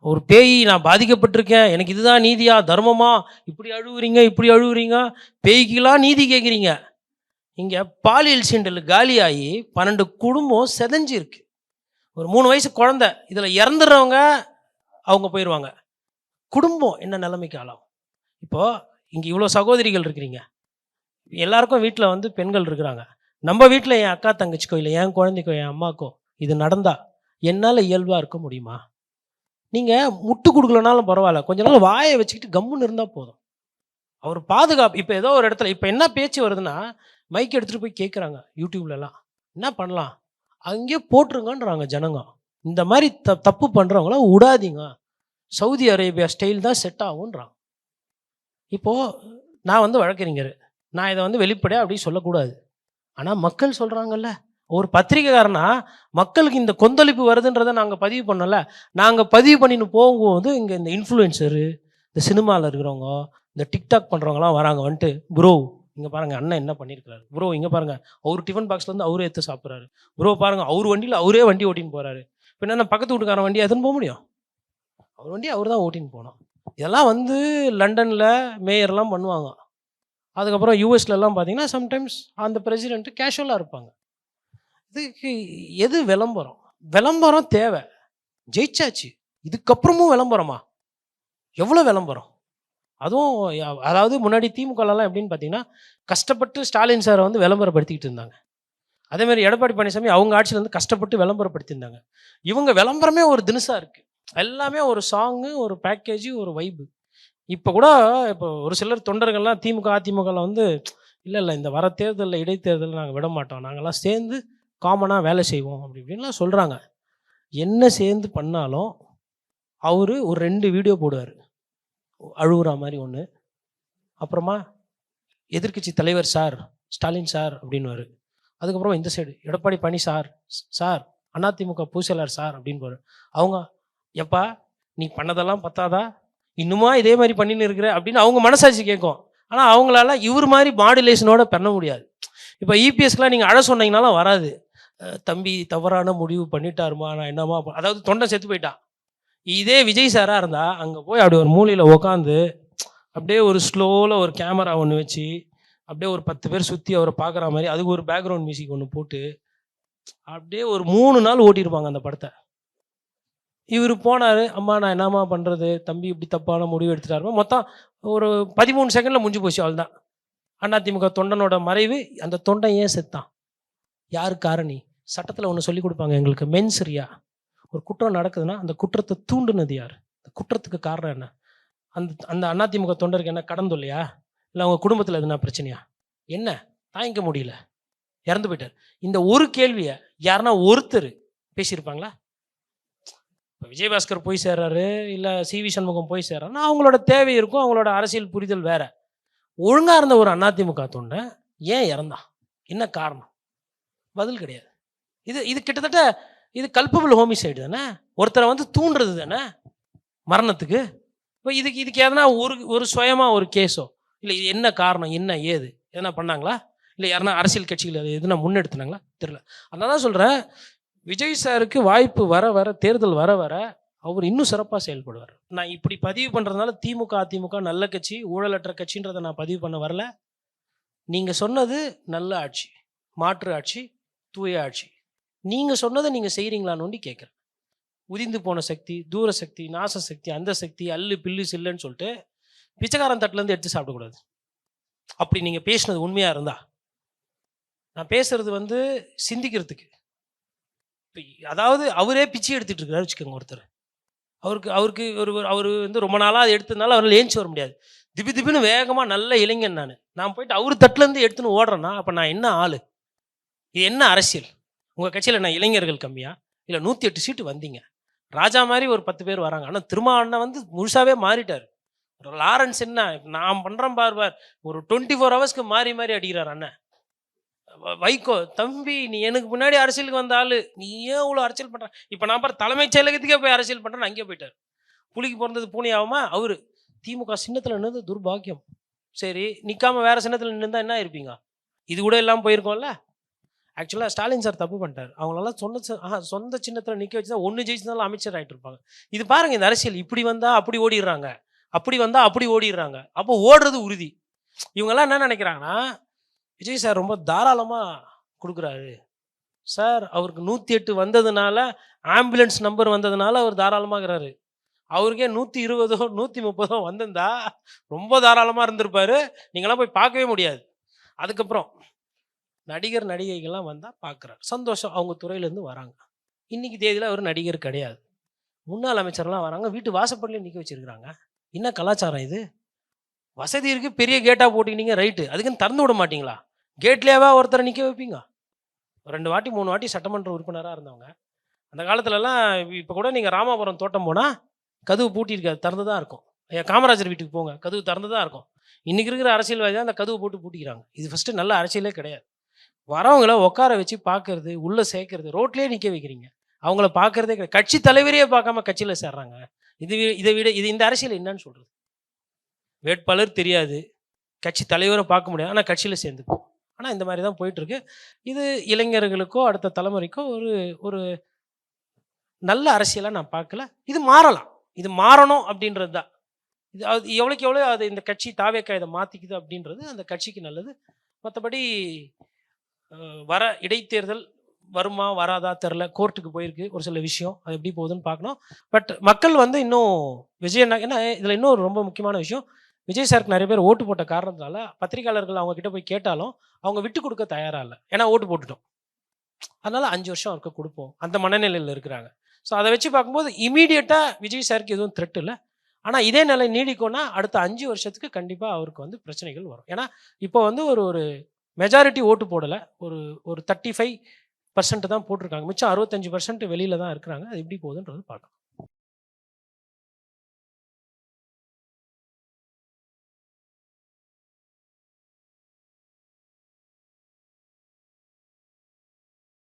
ஒரு பேய், நான் பாதிக்கப்பட்டிருக்கேன், எனக்கு இதுதான் நீதியா தர்மமா, இப்படி அழுவுறீங்க, பேய்க்கெல்லாம் நீதி கேட்குறீங்க. இங்கே பாலியல் சீண்டல் காலியாகி 12 குடும்பம் செதஞ்சு இருக்கு. ஒரு 3 வயசு குழந்தை, இதில் இறந்துடுறவங்க அவங்க போயிடுவாங்க. குடும்பம் என்ன நிலைமைக்கு ஆளாகும். இப்போது இங்கே இவ்வளோ சகோதரிகள் இருக்கிறீங்க, எல்லாருக்கும் வீட்டில் வந்து பெண்கள் இருக்கிறாங்க. நம்ம வீட்டில் என் அக்கா தங்கச்சிக்கோ இல்லை என் குழந்தைக்கோ என் அம்மாக்கோ இது நடந்தா என்னால் இயல்பாக இருக்க முடியுமா? நீங்கள் முட்டு கொடுக்கலனாலும் பரவாயில்ல, கொஞ்ச நாள் வாயை வச்சுக்கிட்டு கம்முன்னு இருந்தால் போதும். அவர் பாதுகாப்பு. இப்போ ஏதோ ஒரு இடத்துல இப்போ என்ன பேச்சு வருதுன்னா, மைக் எடுத்துகிட்டு போய் கேட்குறாங்க யூடியூப்லலாம், என்ன பண்ணலாம், அங்கேயே போட்டுருங்கன்றாங்க ஜனங்க. இந்த மாதிரி தப்பு பண்ணுறவங்களாம் விடாதீங்க, சவுதி அரேபியா ஸ்டைல் தான் செட் ஆகுன்றாங்க. இப்போது நான் வந்து வழக்கறிஞர், நான் இதை வந்து வெளிப்படையாக அப்படி சொல்லக்கூடாது. ஆனால் மக்கள் சொல்கிறாங்கல்ல, ஒரு பத்திரிகைக்காரனா மக்களுக்கு இந்த கொந்தளிப்பு வருதுன்றதை நாங்கள் பதிவு பண்ணல. நாங்கள் பதிவு பண்ணின்னு போகும்போது இங்கே இந்த இன்ஃப்ளூயன்சரு, இந்த சினிமாவில் இருக்கிறவங்க, இந்த டிக்டாக் பண்ணுறவங்களாம் வராங்க. வந்துட்டு ப்ரோ இங்கே பாருங்கள் அண்ணன் என்ன பண்ணியிருக்கிறாரு, ப்ரோ இங்கே பாருங்கள் அவர் டிஃபன் பாக்ஸ்லேருந்து அவரே எடுத்து சாப்பிட்றாரு, ப்ரோ பாருங்கள் அவர் வண்டியில் அவரே வண்டி ஓட்டின்னு போகிறாரு. இப்போ என்ன பக்கத்து வீட்டுக்காரன் வண்டி எதுன்னு போக முடியும்? அவர் வண்டி அவர் தான் ஓட்டின்னு போனோம். இதெல்லாம் வந்து லண்டனில் மேயர்லாம் பண்ணுவாங்க. அதுக்கப்புறம் யூஎஸ்லலாம் பார்த்தீங்கன்னா சம்டைம்ஸ் அந்த பிரசிடென்ட்டு கேஷுவலாக இருப்பாங்க. இதுக்கு எது விளம்பரம்? விளம்பரம் தேவை, ஜெயிச்சாச்சு, இதுக்கப்புறமும் விளம்பரமா? எவ்வளோ விளம்பரம்? அதுவும் அதாவது முன்னாடி திமுகலாம் எப்படின்னு பார்த்தீங்கன்னா கஷ்டப்பட்டு ஸ்டாலின் சாரை வந்து விளம்பரப்படுத்திக்கிட்டு இருந்தாங்க. அதேமாதிரி எடப்பாடி பழனிசாமி அவங்க ஆட்சியில் வந்து கஷ்டப்பட்டு விளம்பரப்படுத்தியிருந்தாங்க. இவங்க விளம்பரமே ஒரு தினுசாக இருக்குது, எல்லாமே ஒரு சாங்கு, ஒரு பேக்கேஜு, ஒரு வைப்பு. இப்போ கூட இப்போ ஒரு சிலர் தொண்டர்கள்லாம் திமுக அதிமுகவில் வந்து இல்லை இந்த வர தேர்தலில் இடைத்தேர்தலில் நாங்கள் விட மாட்டோம், நாங்கள்லாம் சேர்ந்து காமனாக வேலை செய்வோம் அப்படி இப்படின்லாம் சொல்கிறாங்க. என்ன சேர்ந்து பண்ணாலும் அவர் ஒரு 2 வீடியோ போடுவார், அழுகுற மாதிரி ஒன்று, அப்புறமா எதிர்க்கட்சி தலைவர் சார் ஸ்டாலின் சார் அப்படின்னுவார், அதுக்கப்புறம் இந்த side Edappadi Palani sir AIADMK Poosalar sir அப்படின்னு. அவங்க எப்பா நீ பண்ணதெல்லாம் பத்தாதா, இன்னுமா இதே மாதிரி பண்ணின்னு இருக்கிற அப்படின்னு அவங்க மனசாட்சி கேட்கும். ஆனால் அவங்களால இவர் மாதிரி மாடுலேஷனோட பண்ண முடியாது. இப்போ இபிஎஸ்க்கெலாம் நீங்கள் அழ சொன்னீங்கனாலும் வராது. தம்பி தவறான முடிவு பண்ணிட்டாருமா, நான் என்னமா, அதாவது தொண்டை செத்து போயிட்டான். இதே விஜய் சாராக இருந்தால் அங்கே போய் அப்படி ஒரு மூலையில் உக்காந்து அப்படியே ஒரு ஸ்லோவில் ஒரு கேமரா ஒன்று வச்சு அப்படியே ஒரு 10 பேர் சுற்றி அவரை பார்க்குற மாதிரி அதுக்கு ஒரு பேக்ரவுண்ட் மியூசிக் ஒன்று போட்டு அப்படியே ஒரு 3 நாள் ஓட்டியிருப்பாங்க அந்த படத்தை. இவர் போனார், அம்மா நான் என்னம்மா பண்ணுறது, தம்பி இப்படி தப்பான முடிவு எடுத்துட்டாருமா, மொத்தம் ஒரு 13 செகண்டில் முடிஞ்சு போச்சு. அவள் தான் அதிமுக தொண்டனோட மறைவு. அந்த தொண்டன் ஏன் செத்தான், யார் காரணி? சட்டத்தில் ஒன்று சொல்லி கொடுப்பாங்க எங்களுக்கு, மென்சரியா. ஒரு குற்றம் நடக்குதுன்னா அந்த குற்றத்தை தூண்டுனது யார்? அந்த குற்றத்துக்கு காரணம் என்ன? அந்த அதிமுக தொண்டருக்கு என்ன கடன் தொல்லையா? இல்லை அவங்க குடும்பத்தில் எதுனா பிரச்சனையா? என்ன தாங்கிக்க முடியல, இறந்து போயிட்டார். இந்த ஒரு கேள்வியை யாருன்னா ஒருத்தர் பேசியிருப்பாங்களா? இப்போ விஜயபாஸ்கர் போய் சேர்றாரு, இல்லை சிவி சண்முகம் போய் சேர்றாருன்னா அவங்களோட தேவை இருக்கும், அவங்களோட அரசியல் புரிதல் வேற. ஒழுங்காக இருந்த ஒரு அதிமுக தொண்டை ஏன் இறந்தான்? என்ன காரணம்? பதில் கிடையாது. இது கிட்டத்தட்ட இது கல்பபிள் ஹோமிசைடு தானே, ஒருத்தரை வந்து தூண்டுறது தானே மரணத்துக்கு. இப்போ இதுக்கு எதனா ஒரு சுயமாக ஒரு கேஸோ, இல்லை இது என்ன காரணம், என்ன ஏது எதனா பண்ணாங்களா? இல்லை யாருன்னா அரசியல் கட்சிகள் அது எதுனா முன்னெடுத்துனாங்களா? தெரியல. அதனால தான் சொல்கிறேன், விஜய் சாருக்கு வாய்ப்பு வர வர, தேர்தல் வர வர அவர் இன்னும் சிறப்பாக செயல்படுவார். நான் இப்படி பதிவு பண்ணுறதுனால திமுக அதிமுக நல்ல கட்சி ஊழலற்ற கட்சின்றதை நான் பதிவு பண்ண வரல. நீங்கள் சொன்னது நல்ல ஆட்சி, மாற்று ஆட்சி, தூய ஆட்சி. நீங்கள் சொன்னதை நீங்கள் செய்கிறீங்களான்னு கேட்குறேன். உதிந்து போன சக்தி, தூர சக்தி, நாச சக்தி, அந்த சக்தி, அல்லு பில்லு சில்லுன்னு சொல்லிட்டு பிச்சைக்காரன் தட்டுலேருந்து எடுத்து சாப்பிடக்கூடாது. அப்படி நீங்கள் பேசினது உண்மையாக இருந்தா, நான் பேசுறது வந்து சிந்திக்கிறதுக்கு. அதாவது அவரே பிச்சை எடுத்துட்டு இருக்காரு வச்சுக்கோங்க. ஒருத்தர் அவருக்கு அவர் வந்து ரொம்ப நாளாக அது எடுத்ததுனால அவரால் ஏஞ்சி வர முடியாது. திபின்னு வேகமாக நல்ல இளைஞன் நான் போயிட்டு அவர் தட்டுலேருந்து எடுத்துன்னு ஓடுறேன்னா அப்போ நான் என்ன ஆளு? இது என்ன அரசியல்? உங்கள் கட்சியில் நான் இளைஞர்கள் கம்மியா? இல்லை 108 சீட்டு வந்தீங்க, ராஜா மாதிரி ஒரு 10 பேர் வராங்க. ஆனால் திருமாவண்ணன் வந்து முழுசாவே மாறிட்டார். லாரன்ஸ் என்ன நான் பண்ணுறேன் பார் ஒரு 24 ஹவர்ஸ்க்கு மாறி அடிக்கிறார் அண்ணன். வைகோ தம்பி, நீ எனக்கு முன்னாடி அரசியலுக்கு வந்த ஆளு, நீ ஏன் இவ்வளோ அரசியல் பண்ணுற? இப்போ நான் பாரு தலைமைச் செயலகத்துக்கே போய் அரசியல் பண்ணுறேன்னு அங்கேயே போயிட்டார். புலிக்கு பிறந்தது பூனை ஆகுமா? அவரு திமுக சின்னத்தில் நின்னது துர்பாக்கியம். சரி, நிற்காம வேற சின்னத்தில் நின்றா என்ன இருப்பீங்க? இது கூட எல்லாம் போயிருக்கோம்ல. ஆக்சுவலாக ஸ்டாலின் சார் தப்பு பண்ணிட்டார். அவங்களெல்லாம் சொந்த சின்னத்தில் நிற்க வச்சு தான் ஒன்று ஜெயிச்சதாலும் அமைச்சர் ஆகிட்டு இருப்பாங்க. இது பாருங்க, இந்த அரசியல் இப்படி வந்தால் அப்படி ஓடிடுறாங்க, அப்படி வந்தால் அப்படி ஓடிடுறாங்க. அப்போ ஓடுறது உறுதி. இவங்கெல்லாம் என்ன நினைக்கிறாங்கன்னா, விஜய் சார் ரொம்ப தாராளமாக கொடுக்குறாரு சார், அவருக்கு 108 வந்ததுனால, ஆம்புலன்ஸ் நம்பர் வந்ததுனால அவர் தாராளமாகறாரு. அவருக்கே 120 130 வந்திருந்தா ரொம்ப தாராளமாக இருந்திருப்பாரு. நீங்களாம் போய் பார்க்கவே முடியாது. அதுக்கப்புறம் நடிகர் நடிகைகள்லாம் வந்தால் பார்க்குறாரு, சந்தோஷம், அவங்க துறையிலேருந்து வராங்க. இன்னைக்கு தேதியில் அவர் நடிகர் கிடையாது. முன்னாள் அமைச்சர்லாம் வராங்க, வீட்டு வாசப்படிலே நிற்க வச்சிருக்கிறாங்க. என்ன கலாச்சாரம் இது? வசதி இருக்குது, பெரிய கேட்டாக போட்டிக்கிட்டீங்க, ரைட்டு, அதுக்குன்னு திறந்து விட மாட்டிங்களா? கேட்லேயாவா ஒருத்தரை நிற்க வைப்பீங்க? 2 வாட்டி 3 வாட்டி சட்டமன்ற உறுப்பினராக இருந்தவங்க. அந்த காலத்துலலாம் இப்போ கூட நீங்கள் ராமாபுரம் தோட்டம் போனால் கதவு பூட்டியிருக்காது, திறந்து தான் இருக்கும். ஐயா காமராஜர் வீட்டுக்கு போங்க, கதவு திறந்து தான் இருக்கும். இன்றைக்கி இருக்கிற அரசியல்வாதி தான் அந்த கதவு போட்டு பூட்டிக்கிறாங்க. இது ஃபஸ்ட்டு நல்ல அரசியலே கிடையாது. வரவங்கள உட்கார வச்சு பார்க்கறது, உள்ளே சேர்க்கறது, ரோட்லேயே நிற்க வைக்கிறீங்க, அவங்கள பார்க்கறதே கிடையாது. கட்சி தலைவரையே பார்க்காம கட்சியில் சேர்றாங்க. இதை விட இந்த அரசியல் என்னன்னு சொல்கிறது? வேட்பாளர் தெரியாது, கட்சி தலைவரை பார்க்க முடியாது, ஆனால் கட்சியில் சேர்ந்துக்கும். ஆனால் இந்த மாதிரி தான் போயிட்டுருக்கு. இது இளைஞர்களுக்கோ அடுத்த தலைமுறைக்கோ ஒரு நல்ல அரசியலாக நான் பார்க்கல. இது மாறலாம், இது மாறணும் அப்படின்றது தான். இது அது எவ்வளோக்கு எவ்வளோ அது இந்த கட்சி தாவேக்கா இதை மாற்றிக்குது அப்படின்றது அந்த கட்சிக்கு நல்லது. மற்றபடி வர இடைத்தேர்தல் வருமா வராதா தெரில, கோர்ட்டுக்கு போயிருக்கு ஒரு சில விஷயம், அது எப்படி போகுதுன்னு பார்க்கணும். பட் மக்கள் வந்து இன்னும் ஏன்னா இதில் இன்னும் ரொம்ப முக்கியமான விஷயம், விஜய் சாருக்கு நிறைய பேர் ஓட்டு போட்ட காரணத்தினால பத்திரிகையாளர்கள் அவங்க கிட்ட போய் கேட்டாலும் அவங்க விட்டு கொடுக்க தயாராக இல்லை. ஏன்னா ஓட்டு போட்டுட்டோம், அதனால 5 வருஷம் அவருக்கு கொடுப்போம், அந்த மனநிலையில் இருக்கிறாங்க. ஸோ அதை வச்சு பார்க்கும்போது இமீடியட்டாக விஜய் சாருக்கு எதுவும் த்ரெட் இல்லை. ஆனால் இதே நிலை நீடிக்கும்னா அடுத்த 5 வருஷத்துக்கு கண்டிப்பாக அவருக்கு வந்து பிரச்சனைகள் வரும். ஏன்னா இப்போ வந்து ஒரு மெஜாரிட்டி ஓட்டு போடலை, ஒரு 35% தான் போட்டிருக்காங்க, மிச்சம் 65% வெளியில் தான் இருக்கிறாங்க. அது எப்படி போகுதுன்றது பார்க்கலாம்.